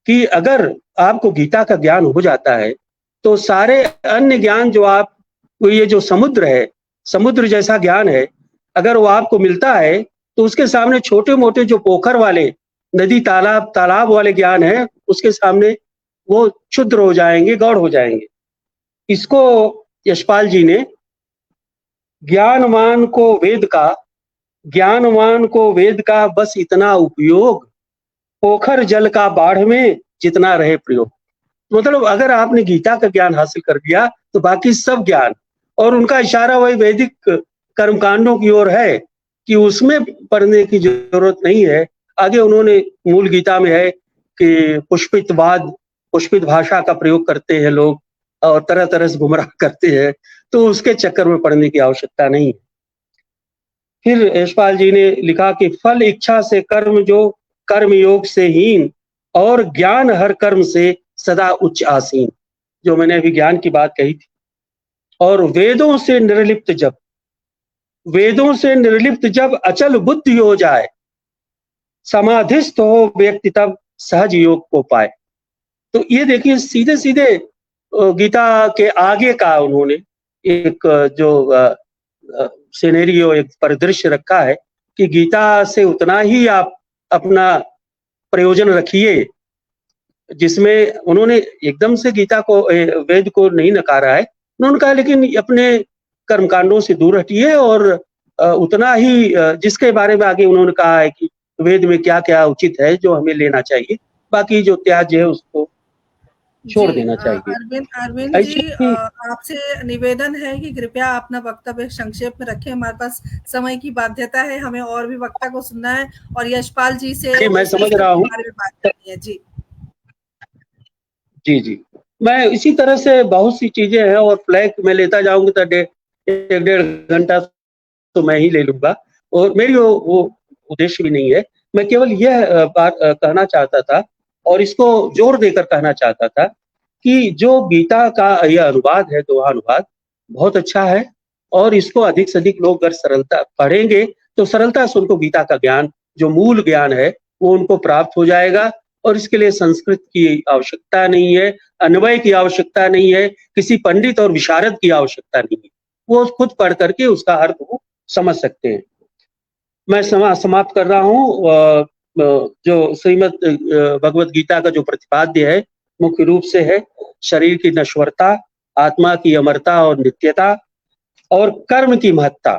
कि अगर आपको गीता का ज्ञान हो जाता है तो सारे अन्य ज्ञान जो आप, ये जो समुद्र है, समुद्र जैसा ज्ञान है, अगर वो आपको मिलता है तो उसके सामने छोटे मोटे जो पोखर वाले, नदी तालाब वाले ज्ञान है, उसके सामने वो क्षुद्र हो जाएंगे, गौड़ हो जाएंगे। इसको यशपाल जी ने ज्ञानवान को वेद का बस इतना उपयोग पोखर जल का बाढ़ में जितना रहे प्रयोग। मतलब अगर आपने गीता का ज्ञान हासिल कर लिया तो बाकी सब ज्ञान, और उनका इशारा वही वैदिक कर्मकांडों की ओर है कि उसमें पढ़ने की जरूरत नहीं है। आगे उन्होंने मूल गीता में है कि पुष्पित भाषा का प्रयोग करते हैं लोग और तरह तरह से गुमराह करते हैं, तो उसके चक्कर में पढ़ने की आवश्यकता नहीं है। फिर यशपाल जी ने लिखा कि फल इच्छा से कर्म जो, कर्म योग से हीन, और ज्ञान हर कर्म से सदा उच्च आसीन। जो मैंने अभी ज्ञान की बात कही थी। और वेदों से निर्लिप्त जब अचल बुद्धि हो जाए, समाधिस्थ हो व्यक्ति तब सहज योग को पाए। तो ये देखिए सीधे सीधे गीता के आगे का उन्होंने एक जो सिनेरियो, एक परिदृश्य रखा है कि गीता से उतना ही आप अपना प्रयोजन रखिए, जिसमें उन्होंने एकदम से गीता को, वेद को नहीं नकारा है। उन्होंने कहा लेकिन अपने कर्मकांडों से दूर हटिए और उतना ही जिसके बारे में आगे उन्होंने कहा है कि वेद में क्या क्या उचित है जो हमें लेना चाहिए, बाकी जो त्याज्य है उसको छोड़ देना चाहिए। अरविंद जी, आपसे निवेदन है कि कृपया अपना वक्तव्य संक्षेप में रखें। हमारे पास समय की बाध्यता है, हमें और भी वक्ता को सुनना है और यशपाल जी से मैं समझ रहा हूँ बात करनी है। जी जी जी, मैं इसी तरह से बहुत सी चीजें हैं और फ्लैग में लेता जाऊंगी तो 1.5 घंटा तो मैं ही ले लूंगा, और मेरी वो उद्देश्य भी नहीं है। मैं केवल यह बात कहना चाहता था और इसको जोर देकर कहना चाहता था कि जो गीता का यह अनुवाद है, दोहा अनुवाद, बहुत अच्छा है और इसको अधिक से अधिक लोग अगर सरलता पढ़ेंगे तो सरलता से उनको गीता का ज्ञान, जो मूल ज्ञान है, वो उनको प्राप्त हो जाएगा। और इसके लिए संस्कृत की आवश्यकता नहीं है, अन्वय की आवश्यकता नहीं है, किसी पंडित और विशारद की आवश्यकता नहीं है, वो खुद पढ़ करके उसका अर्थ वो समझ सकते हैं। मैं समाप्त कर रहा हूँ। जो श्रीमद् भगवत गीता का जो प्रतिपाद्य है मुख्य रूप से है शरीर की नश्वरता, आत्मा की अमरता और नित्यता, और कर्म की महत्ता,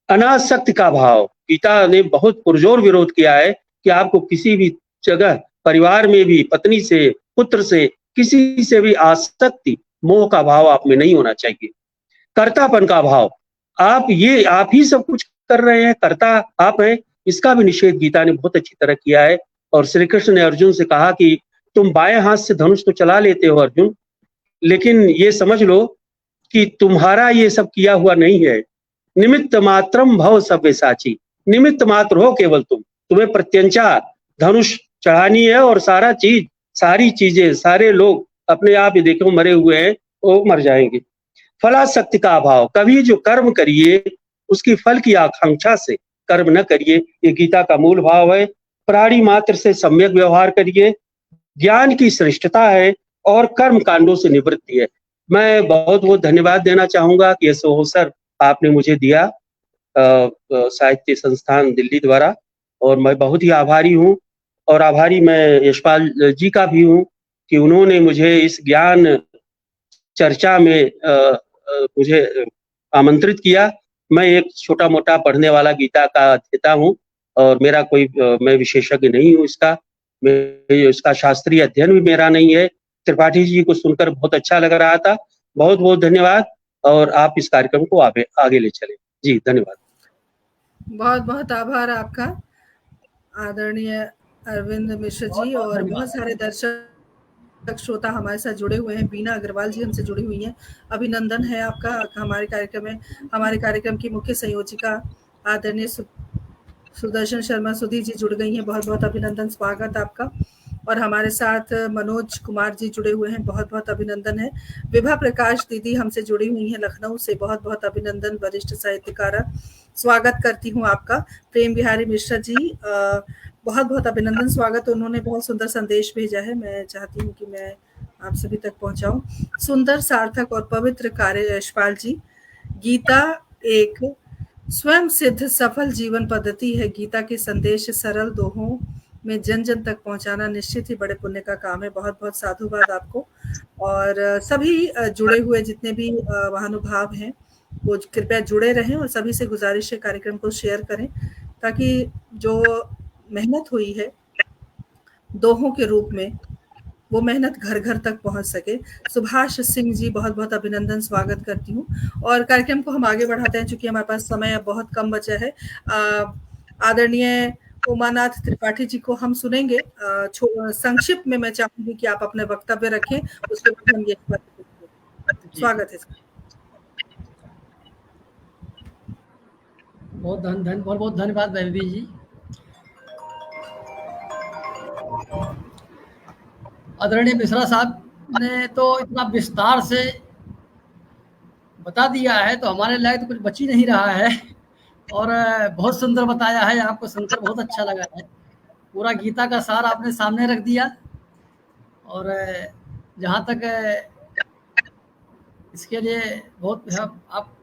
अनासक्ति का भाव। गीता ने बहुत पुरजोर विरोध किया है कि आपको किसी भी जगह, परिवार में भी, पत्नी से, पुत्र से, किसी से भी आसक्ति, मोह का भाव आप में नहीं होना चाहिए। कर्तापन का भाव, आप ही सब कुछ कर रहे हैं, कर्ता आप हैं, इसका भी निषेध गीता ने बहुत अच्छी तरह किया है। और श्री कृष्ण ने अर्जुन से कहा कि तुम बाएं हाथ से धनुष तो चला लेते हो अर्जुन, लेकिन ये समझ लो कि तुम्हारा ये सब किया हुआ नहीं है। निमित्त मात्रम भव सव्यसाची, निमित्त मात्र हो केवल तुम्हें प्रत्यंचा धनुष चढ़ानी है और सारी चीजें, सारे लोग अपने आप ही देखो मरे हुए हैं, वो मर जाएंगे। फलासक्ति का अभाव, कभी जो कर्म करिए उसकी फल की आकांक्षा से कर्म न करिए, ये गीता का मूल भाव है। प्राणी मात्र से सम्यक व्यवहार करिए, ज्ञान की श्रेष्ठता है और कर्म कांडों से निवृत्ति है। मैं बहुत बहुत धन्यवाद देना चाहूंगा कि यह अवसर आपने मुझे दिया साहित्य संस्थान दिल्ली द्वारा, और मैं बहुत ही आभारी हूँ। और आभारी मैं यशपाल जी का भी हूँ कि उन्होंने मुझे इस ज्ञान चर्चा में मुझे आमंत्रित किया। मैं एक छोटा मोटा पढ़ने वाला गीता का अध्येता हूँ और मेरा कोई मैं विशेषज्ञ नहीं हूँ इसका शास्त्रीय अध्ययन भी मेरा नहीं है। त्रिपाठी जी को सुनकर बहुत अच्छा लग रहा था। बहुत बहुत धन्यवाद, और आप इस कार्यक्रम को आगे ले चले। जी धन्यवाद। बहुत बहुत आभार आपका आदरणीय अरविंद मिश्र जी। और बहुत सारे दर्शक श्रोता हमारे साथ जुड़े हुए हैं। बीना अग्रवाल जी हमसे जुड़ी हुई हैं, अभिनंदन है आपका हमारे कार्यक्रम में। हमारे कार्यक्रम की मुख्य संयोजिका आदरणीय सुदर्शन शर्मा सुधी जी जुड़ गई हैं, बहुत बहुत अभिनंदन, स्वागत आपका। और हमारे साथ मनोज कुमार जी जुड़े हुए हैं, बहुत बहुत अभिनंदन है। विभा प्रकाश दीदी हमसे जुड़ी हुई हैं लखनऊ से, बहुत बहुत अभिनंदन, वरिष्ठ साहित्यकार, स्वागत करती हूँ आपका। प्रेम बिहारी मिश्रा जी, बहुत बहुत अभिनंदन, स्वागत। उन्होंने बहुत सुंदर संदेश भेजा है, मैं चाहती हूँ कि मैं आप सभी तक पहुंचाऊं। सुंदर, सार्थक और पवित्र कार्य यशपाल जी। गीता एक स्वयं सिद्ध सफल जीवन पद्धति है। गीता के संदेश सरल दोहों में जन जन तक पहुंचाना निश्चित ही बड़े पुण्य का काम है। बहुत बहुत साधुवाद आपको। और सभी जुड़े हुए जितने भी महानुभाव हैं वो कृपया जुड़े रहें, और सभी से गुजारिश है कार्यक्रम को शेयर करें, ताकि जो मेहनत हुई है दोहों के रूप में वो मेहनत घर घर तक पहुंच सके। सुभाष सिंह जी, बहुत बहुत अभिनंदन, स्वागत करती हूँ। और कार्यक्रम को हम आगे बढ़ाते हैं, चूंकि हमारे पास समय अब बहुत कम बचा है। आदरणीय उमानाथ त्रिपाठी जी को हम सुनेंगे। संक्षिप्त में मैं चाहूंगी कि आप अपने वक्तव्य रखें, उसके बाद हम ये स्वागत है। बहुत बहुत धन्यवाद बेबी जी। आदरणीय मिश्रा साहब ने तो इतना विस्तार से बता दिया है, तो हमारे लायक तो कुछ बच ही नहीं रहा है। और बहुत सुंदर बताया है, आपको सुनकर बहुत अच्छा लगा है। पूरा गीता का सार आपने सामने रख दिया। और जहाँ तक इसके लिए बहुत आप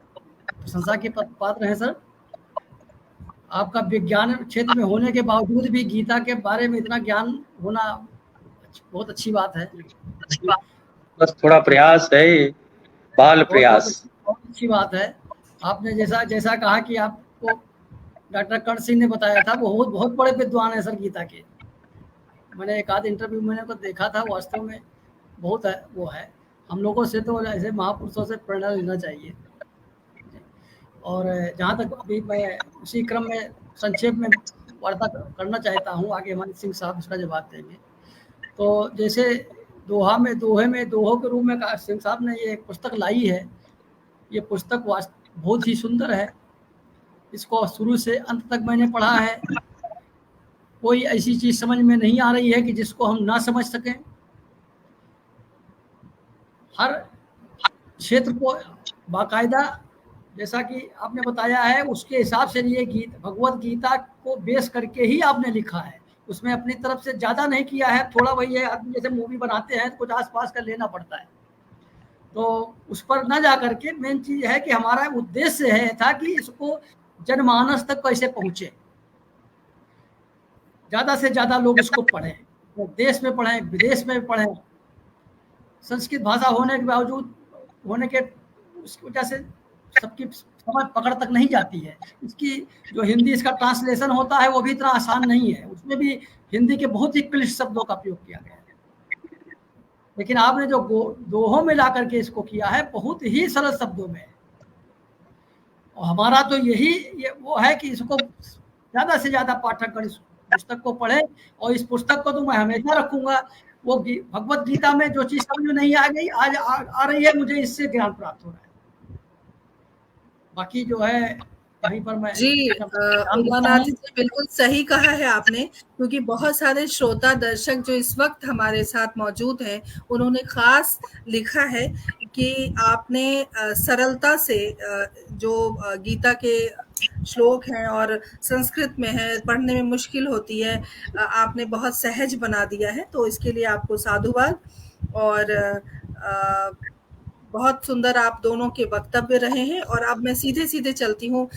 प्रशंसा के पात्र हैं सर। आपका विज्ञान क्षेत्र में होने के बावजूद भी गीता के बारे में इतना ज्ञान होना बहुत अच्छी बात है। बस थोड़ा प्रयास है, बाल प्रयास। बहुत अच्छी बात है। आपने जैसा कहा कि आपको डॉक्टर कर्ण सिंह ने बताया था, वो बहुत बड़े विद्वान है सर गीता के। मैंने एक आध इंटरव्यू मैंने को देखा था, वास्तव में बहुत है वो है। हम लोगों से तो ऐसे महापुरुषों से प्रेरणा लेना चाहिए। और जहाँ तक अभी मैं उसी क्रम में संक्षेप में वार्ता करना चाहता हूँ, आगे हमारे सिंह साहब इसका जवाब देंगे। तो जैसे दोहे के रूप में सिंह साहब ने ये पुस्तक लाई है। ये पुस्तक बहुत ही सुंदर है। इसको शुरू से अंत तक मैंने पढ़ा है। कोई ऐसी चीज समझ में नहीं आ रही है कि जिसको हम ना समझ सकें। हर क्षेत्र को बाकायदा, जैसा कि आपने बताया है, उसके हिसाब से ये भगवत गीता को बेस करके ही आपने लिखा है। उसमें अपनी तरफ से ज़्यादा नहीं किया है। थोड़ा वही है, आदमी जैसे मूवी बनाते हैं तो कुछ आसपास का लेना पड़ता है, तो उस पर ना जा करके मेन चीज़ है कि हमारा उद्देश्य है था कि इसको जनमानस तक कैसे पहुँचे, ज़्यादा से ज़्यादा लोग इसको पढ़ें, देश में पढ़ें, विदेश में पढ़ें। संस्कृत भाषा होने के बावजूद उसकी वजह से सबकी समझ पकड़ तक नहीं जाती है। इसकी जो हिंदी इसका ट्रांसलेशन होता है वो भी इतना आसान नहीं है। उसमें भी हिंदी के बहुत ही क्लिष्ट शब्दों का प्रयोग किया गया है। लेकिन आपने जो दोहों में ला करके इसको किया है, बहुत ही सरल शब्दों में। और हमारा तो वो है कि इसको ज़्यादा से ज़्यादा पाठकगण इस पुस्तक को पढ़े। और इस पुस्तक को तो मैं हमेशा रखूंगा। वो भगवत गीता में जो चीज़ समझ में नहीं आ गई, आज आ रही है, मुझे इससे ज्ञान प्राप्त हो रहा है। बाकी जो है कहीं पर मैं जी उमानाथ जी, बिल्कुल सही कहा है आपने, क्योंकि बहुत सारे श्रोता दर्शक जो इस वक्त हमारे साथ मौजूद हैं, उन्होंने खास लिखा है कि आपने सरलता से जो गीता के श्लोक हैं और संस्कृत में है, पढ़ने में मुश्किल होती है, आपने बहुत सहज बना दिया है। तो इसके लिए आपको साधुवाद। और बहुत सुंदर आप दोनों के वक्तव्य रहे हैं। और अब मैं सीधे सीधे चलती हूँ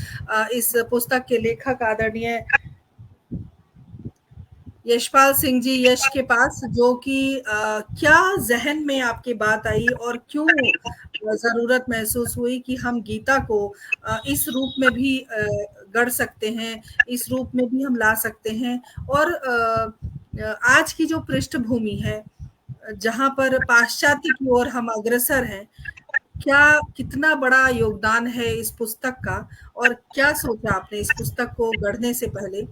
इस पुस्तक के लेखक आदरणीय यशपाल सिंह जी यश के पास, जो कि क्या जहन में आपकी बात आई और क्यों जरूरत महसूस हुई कि हम गीता को इस रूप में भी गढ़ सकते हैं, इस रूप में भी हम ला सकते हैं। और आज की जो पृष्ठभूमि है, जहां पर पाश्चात्य की ओर हम अग्रसर हैं, कितना बड़ा योगदान है इस पुस्तक का, और क्या सोचा आपने इस पुस्तक को गढ़ने से पहले।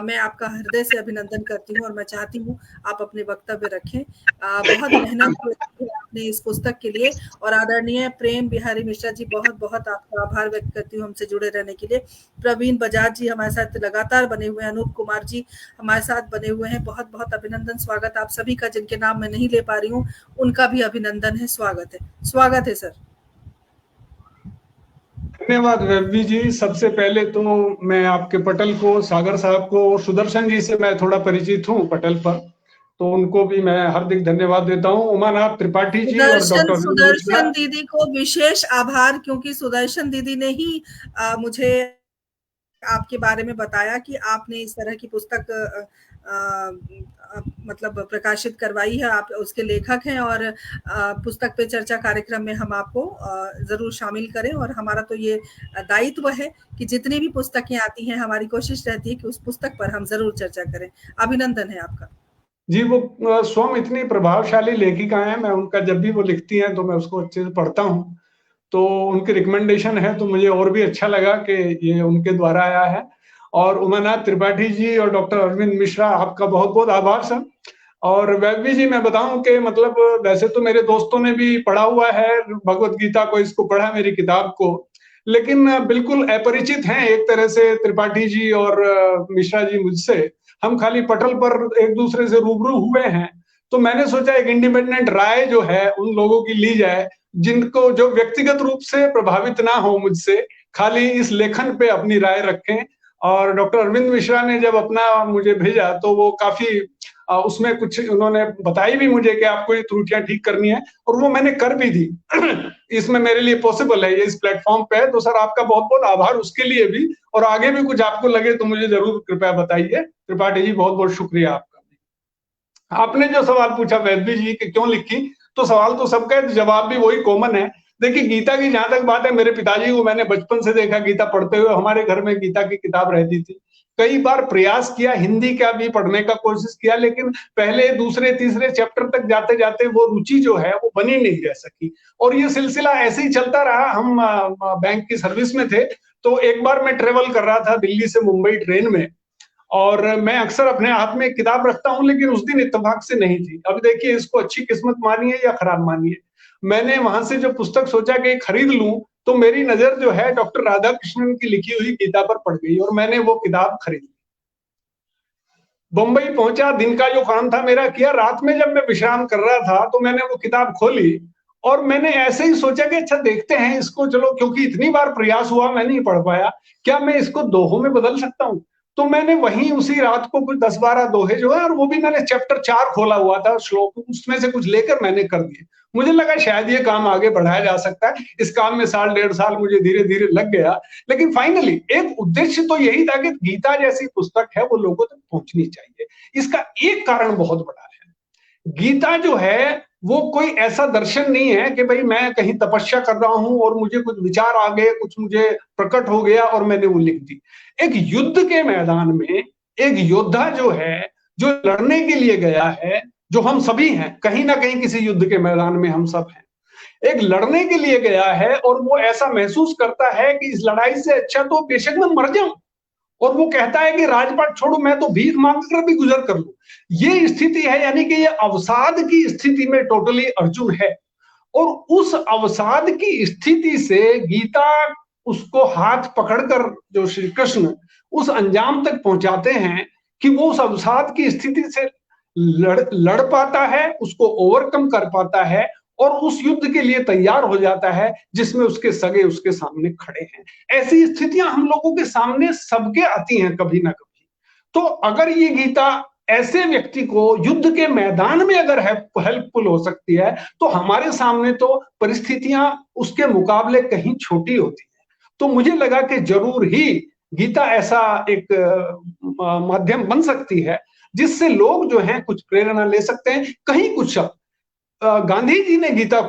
मैं आपका हृदय से अभिनंदन करती हूँ और मैं चाहती हूँ आप अपने वक्तव्य रखें। बहुत मेहनत की है आपने इस पुस्तक के लिए। और आदरणीय प्रेम बिहारी मिश्रा जी, बहुत बहुत आपका आभार व्यक्त करती हूँ हमसे जुड़े रहने के लिए। प्रवीण बजाज जी हमारे साथ लगातार बने हुए हैं, अनूप कुमार जी हमारे साथ बने हुए हैं, बहुत बहुत अभिनंदन, स्वागत आप सभी का। जिनके नाम मैं नहीं ले पा रही हूँ उनका भी अभिनंदन है, स्वागत है सर। धन्यवाद वेबी जी। सबसे पहले तो मैं आपके पटल को, सागर साहब को और सुदर्शन जी से मैं थोड़ा परिचित हूँ पटल पर, तो उनको भी मैं हार्दिक धन्यवाद देता हूँ। उमानाथ त्रिपाठी जी और डॉक्टर सुदर्शन दीदी को विशेष आभार, क्योंकि सुदर्शन दीदी ने ही मुझे आपके बारे में बताया कि आपने इस तरह की पुस्तक मतलब प्रकाशित करवाई है, आप उसके लेखक हैं। और पुस्तक पे चर्चा कार्यक्रम में हम आपको जरूर शामिल करें। और हमारा तो ये दायित्व है कि जितनी भी पुस्तकें आती हैं, हमारी कोशिश रहती है कि उस पुस्तक पर हम जरूर चर्चा करें। अभिनंदन है आपका। जी, वो स्वयं इतनी प्रभावशाली लेखिका हैं, मैं उनका जब भी वो लिखती हैं तो मैं उसको अच्छे से पढ़ता हूँ। तो उनकी रिकमेंडेशन है तो मुझे और भी अच्छा लगा कि ये उनके द्वारा आया है। और उमानाथ त्रिपाठी जी और डॉक्टर अरविंद मिश्रा, आपका बहुत-बहुत आभार सर। और वैभवी जी, मैं बताऊँ कि मतलब वैसे तो मेरे दोस्तों ने भी पढ़ा हुआ है भगवत गीता को, इसको पढ़ा मेरी किताब को, लेकिन बिल्कुल अपरिचित हैं एक तरह से त्रिपाठी जी और मिश्रा जी मुझसे। हम खाली पटल पर एक दूसरे से रूबरू हुए हैं। तो मैंने सोचा एक इंडिपेंडेंट राय जो है उन लोगों की ली जाए, जिनको जो व्यक्तिगत रूप से प्रभावित ना हो मुझसे, खाली इस लेखन पे अपनी राय रखें। और डॉक्टर अरविंद मिश्रा ने जब अपना मुझे भेजा तो वो काफ़ी उसमें कुछ उन्होंने बताई भी मुझे कि आपको ये त्रुटियाँ ठीक करनी है, और वो मैंने कर भी दी। इसमें मेरे लिए पॉसिबल है, ये इस प्लेटफ़ॉर्म पे है, तो सर आपका बहुत-बहुत आभार उसके लिए भी। और आगे भी कुछ आपको लगे तो मुझे ज़रूर कृपया बताइए। त्रिपाठी जी, बहुत-बहुत शुक्रिया आपका भी। आपने जो सवाल पूछा वैद्य जी कि क्यों लिखी, तो सवाल तो सबका है, जवाब भी वही कॉमन है। देखिए, गीता की जहाँ तक बात है, मेरे पिताजी को मैंने बचपन से देखा गीता पढ़ते हुए, हमारे घर में गीता की किताब रहती थी। कई बार प्रयास किया, हिंदी का भी पढ़ने का कोशिश किया, लेकिन पहले, दूसरे, तीसरे चैप्टर तक जाते-जाते वो रुचि जो है वो बनी नहीं रह सकी। और ये सिलसिला ऐसे ही चलता रहा। हम बैंक की सर्विस में थे, तो एक बार मैं ट्रेवल कर रहा था दिल्ली से मुंबई ट्रेन में, और मैं अक्सर अपने हाथ में एक किताब रखता हूँ, लेकिन उस दिन इत्तेफाक से नहीं थी। अब देखिए, इसको अच्छी किस्मत मानिए या खराब मानिए, मैंने वहां से जो पुस्तक सोचा कि खरीद लूं, तो मेरी नजर जो है डॉक्टर राधा कृष्णन की लिखी हुई गीता पर पड़ गई और मैंने वो किताब खरीद ली। बम्बई पहुंचा, दिन का जो काम था मेरा किया, रात में जब मैं विश्राम कर रहा था तो मैंने वो किताब खोली और मैंने ऐसे ही सोचा कि अच्छा देखते हैं इसको, चलो, क्योंकि इतनी बार प्रयास हुआ मैं नहीं पढ़ पाया, क्या मैं इसको दोहों में बदल सकता हूँ। तो मैंने वहीं उसी रात को कुछ 10-12 दोहे जो है, और वो भी मैंने चैप्टर 4 खोला हुआ था, श्लोक उसमें से कुछ लेकर मैंने कर दिए। मुझे लगा शायद ये काम आगे बढ़ाया जा सकता है। इस काम में साल 1.5 साल मुझे धीरे धीरे लग गया, लेकिन फाइनली एक उद्देश्य तो यही था कि गीता जैसी पुस्तक है वो लोगों तक पहुंचनी चाहिए। इसका एक कारण बहुत बड़ा है, गीता जो है वो कोई ऐसा दर्शन नहीं है कि भाई मैं कहीं तपस्या कर रहा हूं और मुझे कुछ विचार आ गए, कुछ मुझे प्रकट हो गया और मैंने वो लिख दी। एक युद्ध के मैदान में एक योद्धा जो है, जो लड़ने के लिए गया है, जो हम सभी हैं, कहीं ना कहीं किसी युद्ध के मैदान में हम सब हैं, एक लड़ने के लिए गया है और वो ऐसा महसूस करता है कि इस लड़ाई से अच्छा तो बेशक मैं मर जाऊं, और वो कहता है कि राजपाट छोड़ो, मैं तो भीख मांग कर भी गुजर कर लूं। ये स्थिति है, यानी कि ये अवसाद की स्थिति में टोटली अर्जुन है। और उस अवसाद की स्थिति से गीता उसको हाथ पकड़कर जो श्री कृष्ण उस अंजाम तक पहुंचाते हैं कि वो उस अवसाद की स्थिति से लड़ पाता है, उसको ओवरकम कर पाता है और उस युद्ध के लिए तैयार हो जाता है जिसमें उसके सगे उसके सामने खड़े हैं। ऐसी स्थितियां हम लोगों के सामने सबके आती हैं कभी ना कभी। तो अगर ये गीता ऐसे व्यक्ति को युद्ध के मैदान में अगर हेल्पफुल हो सकती है, तो हमारे सामने तो परिस्थितियां उसके मुकाबले कहीं छोटी होती हैं। तो मुझे लगा कि जरूर ही गीता ऐसा एक माध्यम बन सकती है जिससे लोग जो हैं कुछ प्रेरणा ले सकते हैं। कहीं कुछ गांधी जी ने गीता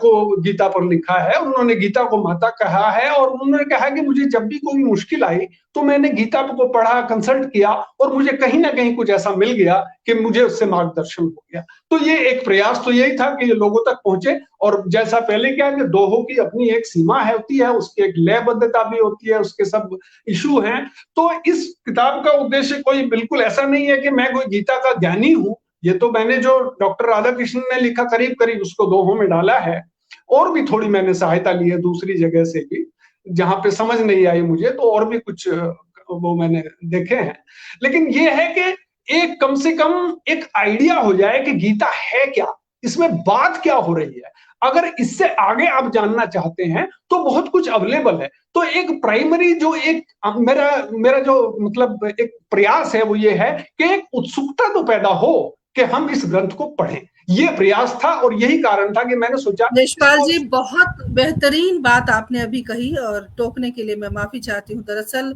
पर लिखा है, उन्होंने गीता को माता कहा है, और उन्होंने कहा कि मुझे जब भी कोई मुश्किल आई तो मैंने गीता को पढ़ा, कंसल्ट किया और मुझे कहीं ना कहीं कुछ ऐसा मिल गया कि मुझे उससे मार्गदर्शन हो गया। तो ये एक प्रयास तो यही था कि ये लोगों तक पहुंचे। और जैसा पहले क्या है, दोहों की अपनी एक सीमा होती है, उसकी एक लयबद्धता भी होती है, उसके सब इशू हैं। तो इस किताब का उद्देश्य कोई बिल्कुल ऐसा नहीं है कि मैं कोई गीता का ज्ञानी हूं। ये तो मैंने जो डॉक्टर राधा कृष्णन ने लिखा करीब करीब उसको दोहों में डाला है, और भी थोड़ी मैंने सहायता ली है दूसरी जगह से भी, जहां पे समझ नहीं आई मुझे, तो और भी कुछ वो मैंने देखे हैं। लेकिन ये है कि एक कम से कम एक आइडिया हो जाए कि गीता है क्या, इसमें बात क्या हो रही है। अगर इससे आगे आप जानना चाहते हैं तो बहुत कुछ अवेलेबल है। तो एक प्राइमरी जो एक मेरा मेरा जो मतलब एक प्रयास है वो ये है कि एक उत्सुकता तो पैदा हो कि हम इस ग्रंथ को पढ़ें। ये प्रयास था और यही कारण था कि मैंने सोचा। यशपाल जी, बहुत बेहतरीन बात आपने अभी कही, और टोकने के लिए मैं माफी चाहती हूँ। दरअसल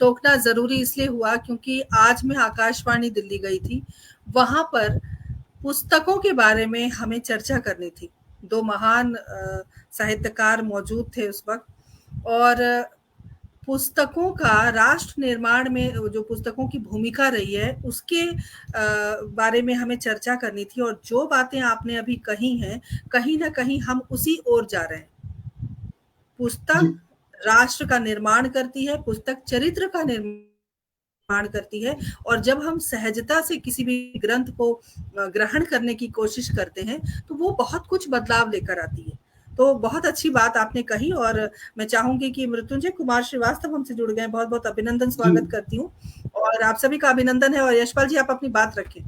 टोकना जरूरी इसलिए हुआ क्योंकि आज मैं आकाशवाणी दिल्ली गई थी, वहां पर पुस्तकों के बारे में हमें चर्चा करनी थी। 2 महान साहित्यकार मौजूद थे उस वक्त, और पुस्तकों का राष्ट्र निर्माण में जो पुस्तकों की भूमिका रही है उसके बारे में हमें चर्चा करनी थी, और जो बातें आपने अभी कही हैं कहीं ना कहीं हम उसी ओर जा रहे हैं। पुस्तक राष्ट्र का निर्माण करती है, पुस्तक चरित्र का निर्माण करती है, और जब हम सहजता से किसी भी ग्रंथ को ग्रहण करने की कोशिश करते हैं तो वो बहुत कुछ बदलाव लेकर आती है। तो बहुत अच्छी बात आपने कही, और मैं चाहूंगी कि मृत्युंजय कुमार श्रीवास्तव हमसे जुड़ गए, बहुत बहुत अभिनंदन, स्वागत करती हूँ, और आप सभी का अभिनंदन है। और यशपाल जी आप अपनी बात रखें।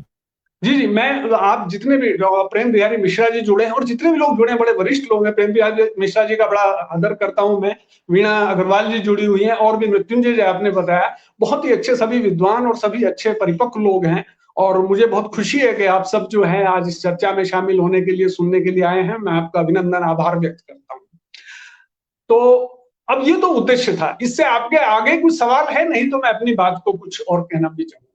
जी, मैं आप जितने भी प्रेम बिहारी मिश्रा जी जुड़े हैं और जितने भी लोग जुड़े हैं, बड़े वरिष्ठ लोग हैं। प्रेम बिहारी मिश्रा जी का बड़ा आदर करता हूं मैं। वीणा अग्रवाल जी जुड़ी हुई हैं, और भी मृत्युंजय जी आपने बताया, बहुत ही अच्छे सभी विद्वान और सभी अच्छे परिपक्व लोग हैं। और मुझे बहुत खुशी है कि आप सब जो है आज इस चर्चा में शामिल होने के लिए, सुनने के लिए आए हैं। मैं आपका अभिनंदन, आभार व्यक्त करता हूँ। तो अब ये तो उद्देश्य था, इससे आपके आगे कुछ सवाल है? नहीं तो मैं अपनी बात को कुछ और कहना भी चाहूंगा।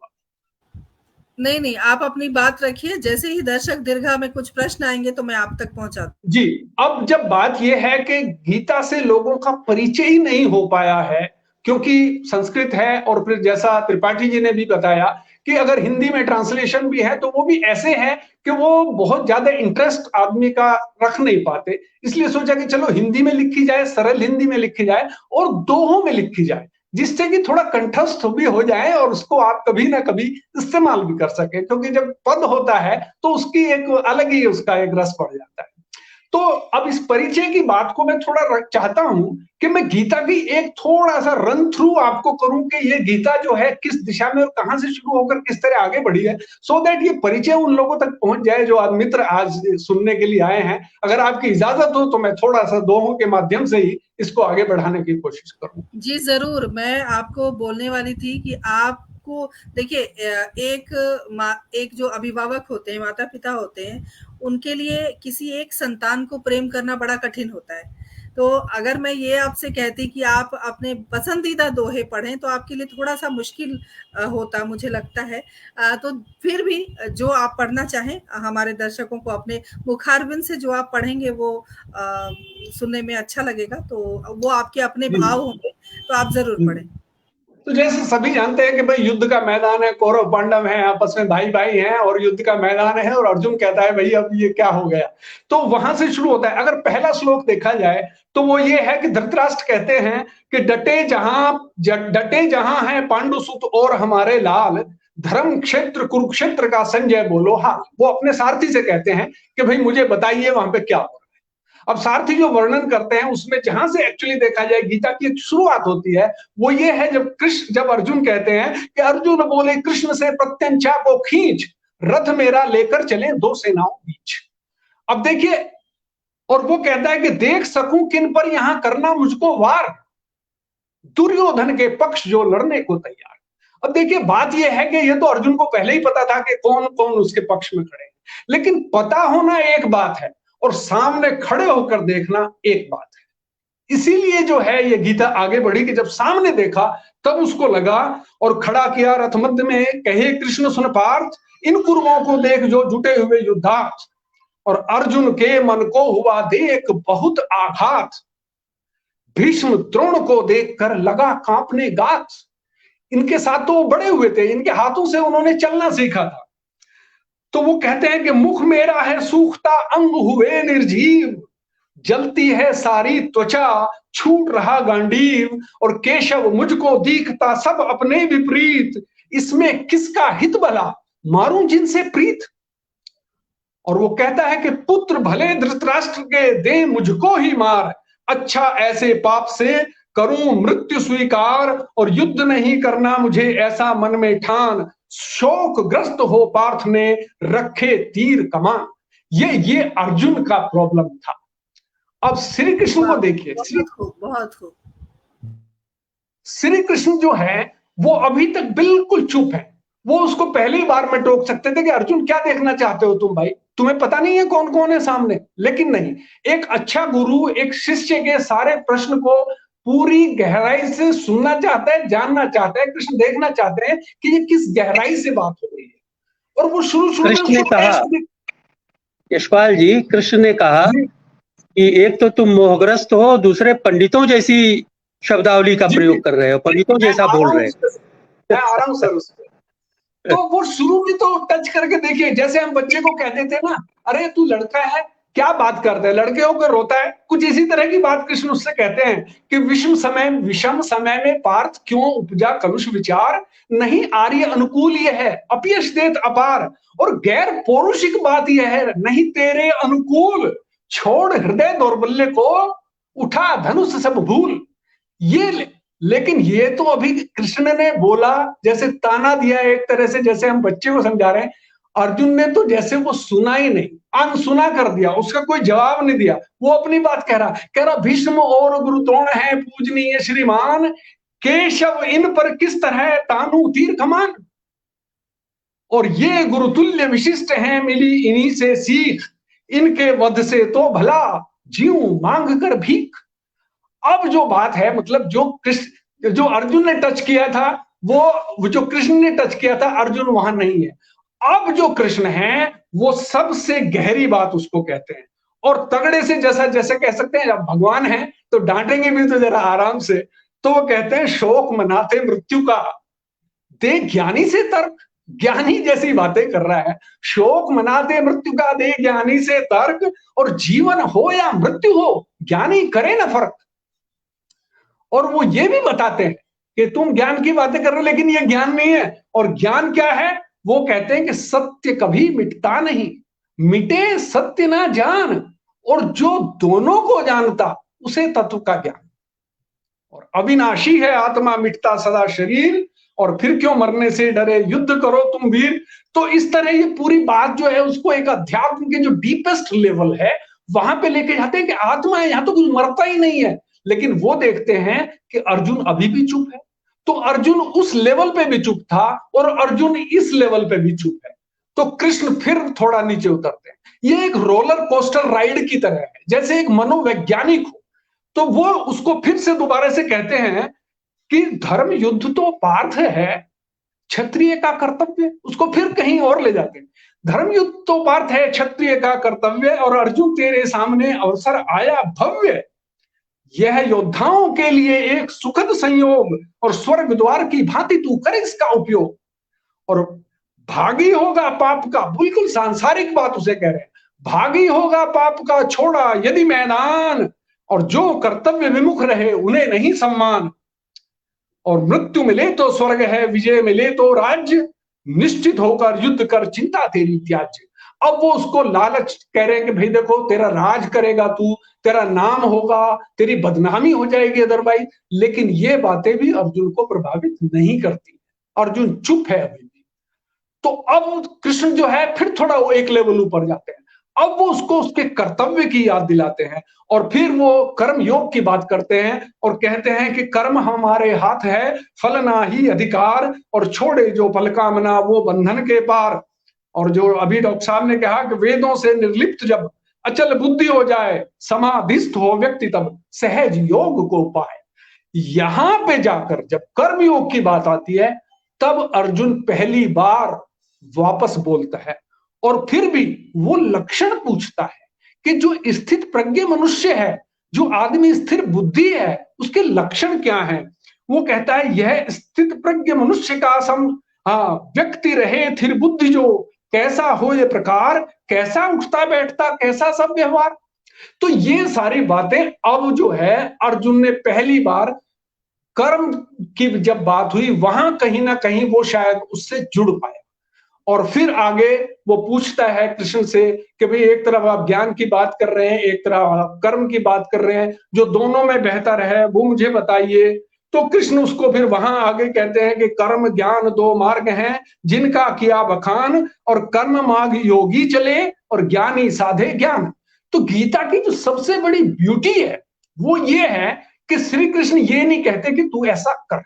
नहीं, आप अपनी बात रखिए, जैसे ही दर्शक दीर्घा में कुछ प्रश्न आएंगे तो मैं आप तक पहुंचा दूं। जी, अब जब बात यह है कि गीता से लोगों का परिचय ही नहीं हो पाया है, क्योंकि संस्कृत है, और फिर जैसा त्रिपाठी जी ने भी बताया कि अगर हिंदी में ट्रांसलेशन भी है तो वो भी ऐसे है कि वो बहुत ज्यादा इंटरेस्ट आदमी का रख नहीं पाते। इसलिए सोचा कि चलो हिंदी में लिखी जाए, सरल हिंदी में लिखी जाए और दोहों में लिखी जाए, जिससे कि थोड़ा कंठस्थ भी हो जाए और उसको आप कभी ना कभी इस्तेमाल भी कर सके, क्योंकि जब पद होता है तो उसकी एक अलग ही उसका एक रस पड़ जाता है। तो अब इस परिचय की बात को मैं थोड़ा चाहता हूं कि मैं गीता की एक थोड़ा सा रन थ्रू आपको करूं कि ये गीता जो है किस दिशा में और कहां से शुरू होकर किस तरह आगे बढ़ी है, सो दैट ये परिचय उन लोगों तक पहुंच जाए जो आज मित्र आज सुनने के लिए आए हैं। अगर आपकी इजाजत हो तो मैं थोड़ा सा दोहों के माध्यम से ही इसको आगे बढ़ाने की कोशिश करूं। जी जरूर, मैं आपको बोलने वाली थी कि आपको देखिए, एक जो अभिभावक होते हैं, माता पिता होते हैं, उनके लिए किसी एक संतान को प्रेम करना बड़ा कठिन होता है। तो अगर मैं ये आपसे कहती कि आप अपने पसंदीदा दोहे पढ़ें तो आपके लिए थोड़ा सा मुश्किल होता, मुझे लगता है। तो फिर भी जो आप पढ़ना चाहें, हमारे दर्शकों को अपने मुखारबिंद से जो आप पढ़ेंगे वो सुनने में अच्छा लगेगा, तो वो आपके अपने भाव होंगे, तो आप जरूर पढ़ें। तो जैसे सभी जानते हैं कि भाई युद्ध का मैदान है, कौरव पांडव हैं, आपस में भाई भाई हैं और युद्ध का मैदान है, और अर्जुन कहता है भाई अब ये क्या हो गया। तो वहां से शुरू होता है। अगर पहला श्लोक देखा जाए तो वो ये है कि धृतराष्ट्र कहते हैं कि डटे जहां है पांडुसुत और हमारे लाल, धर्म क्षेत्र कुरुक्षेत्र का संजय बोलो हाल। वो अपने सारथी से कहते हैं कि भाई मुझे बताइए वहां पे क्या हो। अब सारथी जो वर्णन करते हैं उसमें जहां से एक्चुअली देखा जाए गीता की एक शुरुआत होती है वो ये है जब अर्जुन कहते हैं कि अर्जुन बोले कृष्ण से प्रत्यंचा को खींच, रथ मेरा लेकर चले दो सेनाओं बीच। अब देखिए, और वो कहता है कि देख सकूं किन पर यहां करना मुझको वार, दुर्योधन के पक्ष जो लड़ने को तैयार। अब देखिए, बात यह है कि ये तो अर्जुन को पहले ही पता था कि कौन कौन उसके पक्ष में खड़े हैं, लेकिन पता होना एक बात है और सामने खड़े होकर देखना एक बात है। इसीलिए जो है ये गीता आगे बढ़ी कि जब सामने देखा तब उसको लगा और खड़ा किया रथ मध्य में, कहे कृष्ण सुन पार्थ, इन कुरुओं को देख जो जुटे हुए युद्धार्थ। और अर्जुन के मन को हुआ देख बहुत आघात, भीष्म द्रोण को देखकर लगा कांपने गात। इनके साथ तो वो बड़े हुए थे, इनके हाथों से उन्होंने चलना सीखा था। तो वो कहते हैं कि मुख मेरा है सूखता अंग हुए निर्जीव, जलती है सारी त्वचा छूट रहा गांडीव, और केशव मुझको दिखता सब अपने विपरीत, इसमें किसका हित भला मारूं जिनसे प्रीत। और वो कहता है कि पुत्र भले धृतराष्ट्र के दे मुझको ही मार, अच्छा ऐसे पाप से करूं मृत्यु स्वीकार, और युद्ध नहीं करना मुझे ऐसा मन में ठान, शोक ग्रस्त हो पार्थ ने रखे तीर कमान। ये अर्जुन का प्रॉब्लम था। अब श्री कृष्ण को देखिए, बहुत खूब। श्री कृष्ण जो है वो अभी तक बिल्कुल चुप है। वो उसको पहली बार में टोक सकते थे कि अर्जुन क्या देखना चाहते हो तुम भाई, तुम्हें पता नहीं है कौन कौन है सामने। लेकिन नहीं, एक अच्छा गुरु एक शिष्य के सारे प्रश्न को पूरी गहराई से सुनना चाहता है, जानना चाहता है। कृष्ण देखना चाहते हैं कि ये किस गहराई से बात हो रही है। और वो शुरू में कहा, यशपाल जी, कृष्ण ने कहा कि एक तो तुम मोहग्रस्त हो, दूसरे पंडितों जैसी शब्दावली का प्रयोग कर रहे हो, पंडितों जैसा बोल रहे हो। मैं आ रहा हूँ सर उस पर। तो वो शुरू में तो टच करके देखिए, जैसे हम बच्चे को कहते थे ना, अरे तू लड़का है क्या बात करता है, लड़के होकर रोता है, कुछ इसी तरह की बात कृष्ण उससे कहते हैं कि विषम समय में पार्थ क्यों उपजा कलुष विचार, नहीं आर्य अनुकूल यह है अपयश देत अपार, और गैर पौरुषिक बात यह है नहीं तेरे अनुकूल, छोड़ हृदय दौर्बल्य को उठा धनुष सब भूल। ये लेकिन ये तो अभी कृष्ण ने बोला, जैसे ताना दिया एक तरह से, जैसे हम बच्चे को समझा रहे हैं। अर्जुन ने तो जैसे वो सुना ही नहीं, अनसुना कर दिया, उसका कोई जवाब नहीं दिया, वो अपनी बात कह रहा भीष्म और गुरु द्रोण है पूजनीय श्रीमान, केशव इन पर किस तरह तानु तीर कमान, और ये गुरुतुल्य विशिष्ट हैं मिली इन्हीं से सीख, इनके वध से तो भला जीव मांग कर भीख। अब जो बात है, मतलब जो अर्जुन ने टच किया था, वो जो कृष्ण ने टच किया था, अर्जुन वहां नहीं है। अब जो कृष्ण है वो सबसे गहरी बात उसको कहते हैं, और तगड़े से, जैसा जैसे कह सकते हैं, जब भगवान है तो डांटेंगे भी तो जरा आराम से, तो वो कहते हैं शोक मनाते मृत्यु का दे ज्ञानी से तर्क, ज्ञानी जैसी बातें कर रहा है, शोक मनाते मृत्यु का दे ज्ञानी से तर्क, और जीवन हो या मृत्यु हो ज्ञानी करे ना फर्क। और वो ये भी बताते हैं कि तुम ज्ञान की बातें कर रहे हो लेकिन ये ज्ञान नहीं है, और ज्ञान क्या है, वो कहते हैं कि सत्य कभी मिटता नहीं, मिटे सत्य ना जान, और जो दोनों को जानता उसे तत्व का ज्ञान, और अविनाशी है आत्मा मिटता सदा शरीर, और फिर क्यों मरने से डरे युद्ध करो तुम वीर। तो इस तरह ये पूरी बात जो है उसको एक अध्यात्म के जो डीपेस्ट लेवल है वहां पे लेके जाते हैं कि आत्मा है, यहां तो कुछ मरता ही नहीं है। लेकिन वो देखते हैं कि अर्जुन अभी भी चुप है, तो अर्जुन उस लेवल पे भी चुप था और अर्जुन इस लेवल पे भी चुप है, तो कृष्ण फिर थोड़ा नीचे उतरते हैं। ये एक रोलर कोस्टर राइड की तरह है, जैसे एक मनोवैज्ञानिक हो, तो वो उसको फिर से दोबारा से कहते हैं कि धर्म युद्ध तो पार्थ है, क्षत्रिय का कर्तव्य, उसको फिर कहीं और ले जाते हैं। धर्म युद्ध तो पार्थ है, क्षत्रिय का कर्तव्य, और अर्जुन तेरे सामने अवसर आया भव्य, यह योद्धाओं के लिए एक सुखद संयोग, और स्वर्ग द्वार की भांति तू कर इसका उपयोग, और भागी होगा पाप का, बिल्कुल सांसारिक बात उसे कह रहे हैं, भागी होगा पाप का छोड़ा यदि मैदान, और जो कर्तव्य विमुख रहे उन्हें नहीं सम्मान, और मृत्यु मिले तो स्वर्ग है, विजय मिले तो राज्य, निश्चित होकर युद्ध कर चिंता तेरी त्याज्य। अब वो उसको लालच कह रहे हैं कि भाई देखो तेरा राज करेगा तू, तेरा नाम होगा, तेरी बदनामी हो जाएगी अदरवाइज, लेकिन ये बातें भी अर्जुन को प्रभावित नहीं करती, अर्जुन चुप है अभी भी। तो अब कृष्ण जो है फिर थोड़ा वो एक लेवल ऊपर जाते हैं, अब वो उसको उसके कर्तव्य की याद दिलाते हैं, और फिर वो कर्म योग की बात करते हैं और कहते हैं कि कर्म हमारे हाथ है फल ना ही अधिकार, और छोड़े जो फल कामना वो बंधन के पार। और जो अभी डॉक्टर साहब ने कहा कि वेदों से निर्लिप्त जब अचल बुद्धि हो जाए, समाधिस्थ हो व्यक्ति तब सहज योग को पाए। यहां पे जाकर जब कर्म योग की बात आती है तब अर्जुन पहली बार वापस बोलता है, और फिर भी वो लक्षण पूछता है कि जो स्थित प्रज्ञ मनुष्य है, जो आदमी स्थिर बुद्धि है, उसके लक्षण क्या हैं। वो कहता है यह स्थित प्रज्ञ मनुष्य का व्यक्ति रहे थिर बुद्धि जो, कैसा हो ये प्रकार, कैसा उठता बैठता कैसा सब व्यवहार। तो ये सारी बातें अब जो है अर्जुन ने पहली बार कर्म की जब बात हुई वहां कहीं ना कहीं वो शायद उससे जुड़ पाया, और फिर आगे वो पूछता है कृष्ण से कि भाई एक तरफ आप ज्ञान की बात कर रहे हैं, एक तरफ आप कर्म की बात कर रहे हैं, जो दोनों में बेहतर है वो मुझे बताइए। तो कृष्ण उसको फिर वहां आगे कहते हैं कि कर्म ज्ञान दो मार्ग हैं जिनका किया बखान, और कर्म मार्ग योगी चले और ज्ञानी साधे ज्ञान। तो गीता की जो सबसे बड़ी ब्यूटी है वो ये है कि श्री कृष्ण ये नहीं कहते कि तू ऐसा कर,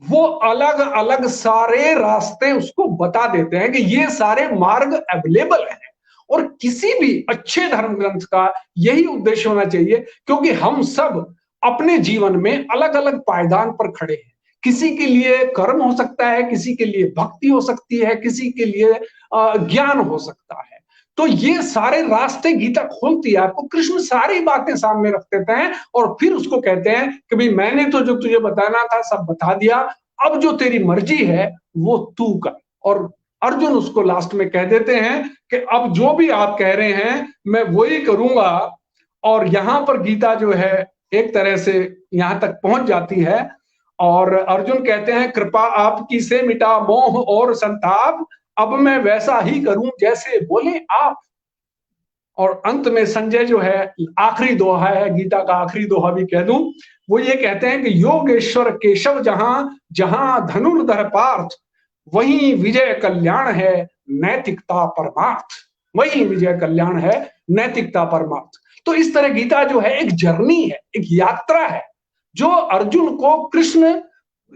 वो अलग अलग सारे रास्ते उसको बता देते हैं कि ये सारे मार्ग अवेलेबल हैं, और किसी भी अच्छे धर्म ग्रंथ का यही उद्देश्य होना चाहिए, क्योंकि हम सब अपने जीवन में अलग अलग पायदान पर खड़े हैं। किसी के लिए कर्म हो सकता है, किसी के लिए भक्ति हो सकती है, किसी के लिए ज्ञान हो सकता है। तो ये सारे रास्ते गीता खोलती है आपको, कृष्ण सारी बातें सामने रख देते हैं और फिर उसको कहते हैं कि भाई मैंने तो जो तुझे बताना था सब बता दिया, अब जो तेरी मर्जी है वो तू कर। और अर्जुन उसको लास्ट में कह देते हैं कि अब जो भी आप कह रहे हैं मैं वही करूंगा। और यहां पर गीता जो है एक तरह से यहां तक पहुंच जाती है और अर्जुन कहते हैं कृपा आपकी से मिटा मोह और संताप, अब मैं वैसा ही करूं जैसे बोले आप। और अंत में संजय जो है आखिरी दोहा है, गीता का आखिरी दोहा भी कह दूं, वो ये कहते हैं कि योगेश्वर केशव जहां जहां धनुर्धर पार्थ, वहीं विजय कल्याण है नैतिकता परमार्थ। वहीं विजय कल्याण है नैतिकता परमार्थ। तो इस तरह गीता जो है एक जर्नी है, एक यात्रा है, जो अर्जुन को कृष्ण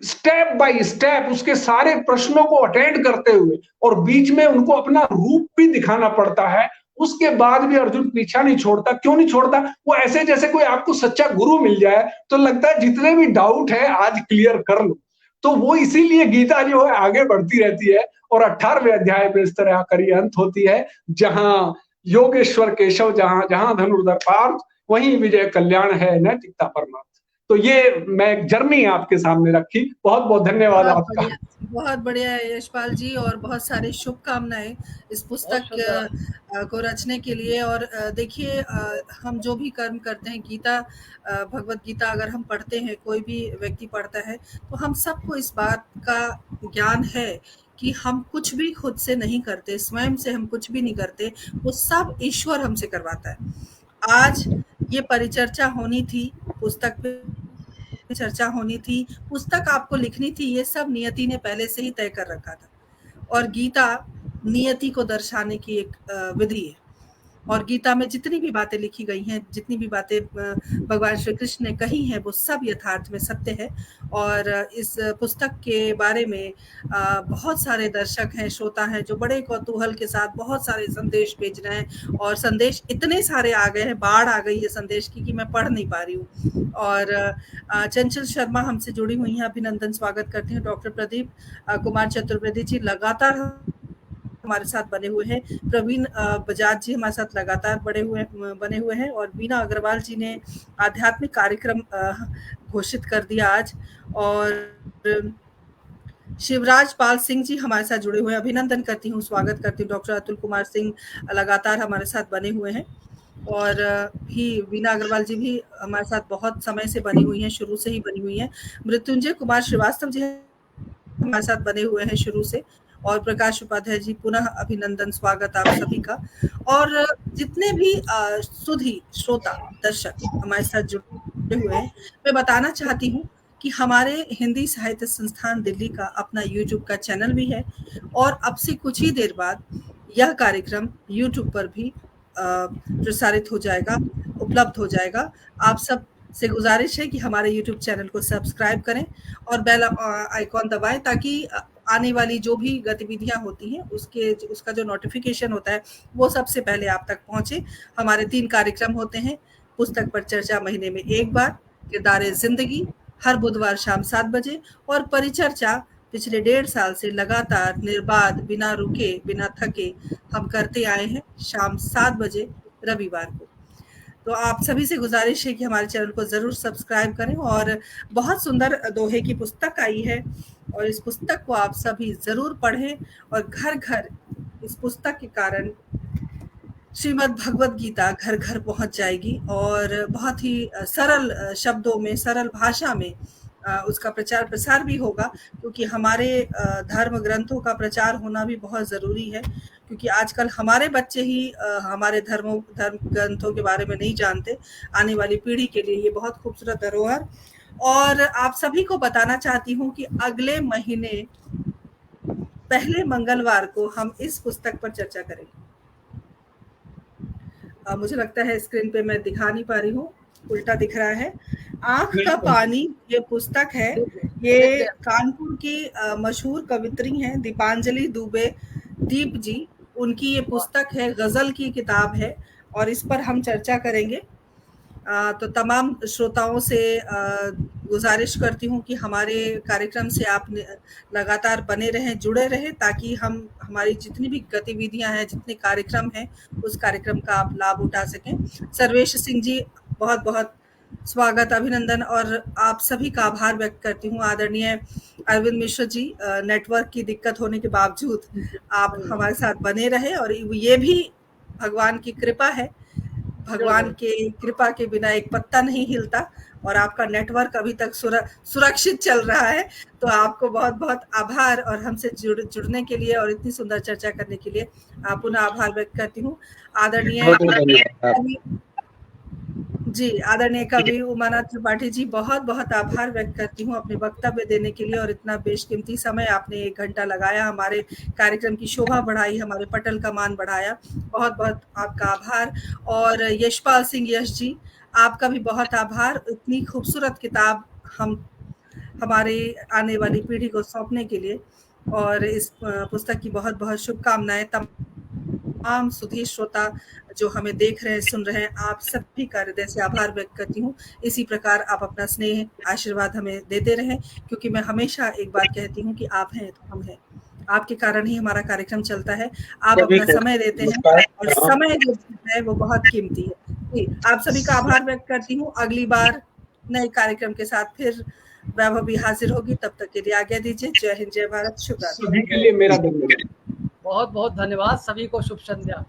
स्टेप बाय स्टेप उसके सारे प्रश्नों को अटेंड करते हुए और बीच में उनको अपना रूप भी दिखाना पड़ता है, उसके बाद भी अर्जुन पीछा नहीं छोड़ता। क्यों नहीं छोड़ता? वो ऐसे जैसे कोई आपको सच्चा गुरु मिल जाए तो लगता है जितने भी डाउट है आज क्लियर कर लो। तो वो इसीलिए गीता जो है आगे बढ़ती रहती है और 18वें अध्याय में इस तरह आकर ये अंत होती है, जहां योगेश्वर केशव जहां जहां धनुर्धर पार्थ, वहीं विजय कल्याण है नैतिकता परमार्थ। तो ये मैं एक जर्नी आपके सामने रखी। बहुत बहुत धन्यवाद आपका। बहुत बढ़िया है यशपाल जी, और बहुत सारी शुभकामनाएं इस पुस्तक को रचने के लिए। और देखिए हम जो भी कर्म करते हैं, गीता भगवत गीता अगर हम पढ़ते हैं, कोई भी व्यक्ति पढ़ता है, तो हम सबको इस बात का ज्ञान है कि हम कुछ भी खुद से नहीं करते, स्वयं से हम कुछ भी नहीं करते, वो सब ईश्वर हमसे करवाता है। आज ये परिचर्चा होनी थी, पुस्तक पे चर्चा होनी थी, पुस्तक आपको लिखनी थी, ये सब नियति ने पहले से ही तय कर रखा था। और गीता नियति को दर्शाने की एक विधि है। और गीता में जितनी भी बातें लिखी गई हैं, जितनी भी बातें भगवान श्री कृष्ण ने कही हैं, वो सब यथार्थ में सत्य है। और इस पुस्तक के बारे में बहुत सारे दर्शक हैं, श्रोता हैं, जो बड़े कौतूहल के साथ बहुत सारे संदेश भेज रहे हैं। और संदेश इतने सारे आ गए हैं, बाढ़ आ गई है संदेश की कि मैं पढ़ नहीं पा रही हूँ। और चंचल शर्मा हमसे जुड़ी हुई हैं, अभिनंदन स्वागत करती हूँ। डॉक्टर प्रदीप कुमार चतुर्वेदी जी लगातार हमारे साथ बने हुए हैं। प्रवीण बजाज जी हमारे साथ लगातार बने हुए हैं। और बीना अग्रवाल जी ने आध्यात्मिक कार्यक्रम घोषित कर दिया आज। और शिवराज पाल सिंह जी हमारे साथ जुड़े हुए हैं, अभिनंदन करती हूँ, स्वागत करती हूँ। डॉक्टर अतुल कुमार सिंह लगातार हमारे साथ बने हुए हैं। और भी बीना अग्रवाल जी भी हमारे साथ बहुत समय से बनी हुई हैं, शुरू से ही बनी हुई हैं। मृत्युंजय कुमार श्रीवास्तव जी हमारे साथ बने हुए हैं शुरू से। और प्रकाश उपाध्याय जी, पुनः अभिनंदन, स्वागत आप सभी का। और जितने भी सुधी श्रोता दर्शक हमारे साथ जुड़े हुए हैं, मैं बताना चाहती हूँ कि हमारे हिंदी साहित्य संस्थान दिल्ली का अपना यूट्यूब का चैनल भी है। और अब से कुछ ही देर बाद यह कार्यक्रम यूट्यूब पर भी प्रसारित हो जाएगा, उपलब्ध हो जाएगा। आप सब से गुजारिश है कि हमारे यूट्यूब चैनल को सब्सक्राइब करें और बेल आइकॉन दबाएं, ताकि आने वाली जो भी गतिविधियां होती हैं उसका जो नोटिफिकेशन होता है वो सबसे पहले आप तक पहुंचे। हमारे 3 कार्यक्रम होते हैं। पुस्तक पर चर्चा महीने में एक बार, किरदारे जिंदगी हर बुधवार शाम 7 बजे, और परिचर्चा पिछले 1.5 साल से लगातार निर्बाध, बिना रुके, बिना थके हम करते आए हैं, शाम 7 बजे रविवार को। तो आप सभी से गुजारिश है कि हमारे चैनल को जरूर सब्सक्राइब करें। और बहुत सुंदर दोहे की पुस्तक आई है, और इस पुस्तक को आप सभी जरूर पढ़ें। और घर घर इस पुस्तक के कारण श्रीमद् भगवत गीता घर घर पहुंच जाएगी, और बहुत ही सरल शब्दों में, सरल भाषा में उसका प्रचार प्रसार भी होगा। क्योंकि हमारे धर्म ग्रंथों का प्रचार होना भी बहुत ज़रूरी है, क्योंकि आजकल हमारे बच्चे ही हमारे धर्म ग्रंथों के बारे में नहीं जानते। आने वाली पीढ़ी के लिए ये बहुत खूबसूरत धरोहर। और आप सभी को बताना चाहती हूँ कि अगले महीने पहले मंगलवार को हम इस पुस्तक पर चर्चा करेंगे। मुझे लगता है स्क्रीन पे मैं दिखा नहीं पा रही हूँ, उल्टा दिख रहा है। आंख का पानी ये पुस्तक है। ये कानपुर की मशहूर कवित्री हैं दीपांजलि दुबे, दीप जी, उनकी ये पुस्तक है, गजल की किताब है, और इस पर हम चर्चा करेंगे। तो तमाम श्रोताओं से गुजारिश करती हूँ कि हमारे कार्यक्रम से आप लगातार बने रहें, जुड़े रहें, ताकि हम हमारी जितनी भी गतिविधियां हैं, जितने कार्यक्रम हैं, उस कार्यक्रम का आप लाभ उठा सकें। सर्वेश सिंह जी, बहुत बहुत स्वागत, अभिनंदन और आप सभी का आभार व्यक्त करती हूँ। आदरणीय अरविंद मिश्र जी, नेटवर्क की दिक्कत होने के बावजूद आप हमारे साथ बने रहे, और ये भी भगवान की कृपा है। भगवान के कृपा के बिना एक पत्ता नहीं हिलता, और आपका नेटवर्क अभी तक सुरक्षित चल रहा है। तो आपको बहुत बहुत आभार, और हमसे जुड़ने के लिए और इतनी सुंदर चर्चा करने के लिए आप पुनः आभार व्यक्त करती हूँ। आदरणीय कवि उमानाथ त्रिपाठी जी, बहुत बहुत आभार व्यक्त करती हूँ अपने वक्तव्य देने के लिए, और इतना बेशकीमती समय आपने 1 घंटा लगाया, हमारे कार्यक्रम की शोभा बढ़ाई, हमारे पटल का मान बढ़ाया। बहुत बहुत आपका आभार। और यशपाल सिंह यश जी, आपका भी बहुत आभार। इतनी खूबसूरत किताब हमारे आने वाली पीढ़ी को सौंपने के लिए, और इस पुस्तक की बहुत बहुत शुभकामनाएं। तमाम सुधी श्रोता जो हमें देख रहे हैं, सुन रहे हैं, आप सभी का हृदय से आभार व्यक्त करती हूँ। इसी प्रकार आप अपना स्नेह, आशीर्वाद हमें देते रहें, क्योंकि मैं हमेशा एक बात कहती हूँ कि आप हैं तो हम हैं। आपके कारण ही हमारा कार्यक्रम चलता है। आप अपना समय देते हैं, और समय जो है वो बहुत कीमती है। आप सभी का आभार व्यक्त करती हूँ। अगली बार नए कार्यक्रम के साथ फिर वैभव भी हाजिर होगी। तब तक के लिए आज्ञा दीजिए। जय हिंद, जय भारत, शुभ रात्रि। सभी के लिए मेरा धन्यवाद। बहुत बहुत धन्यवाद। सभी को शुभ संध्या।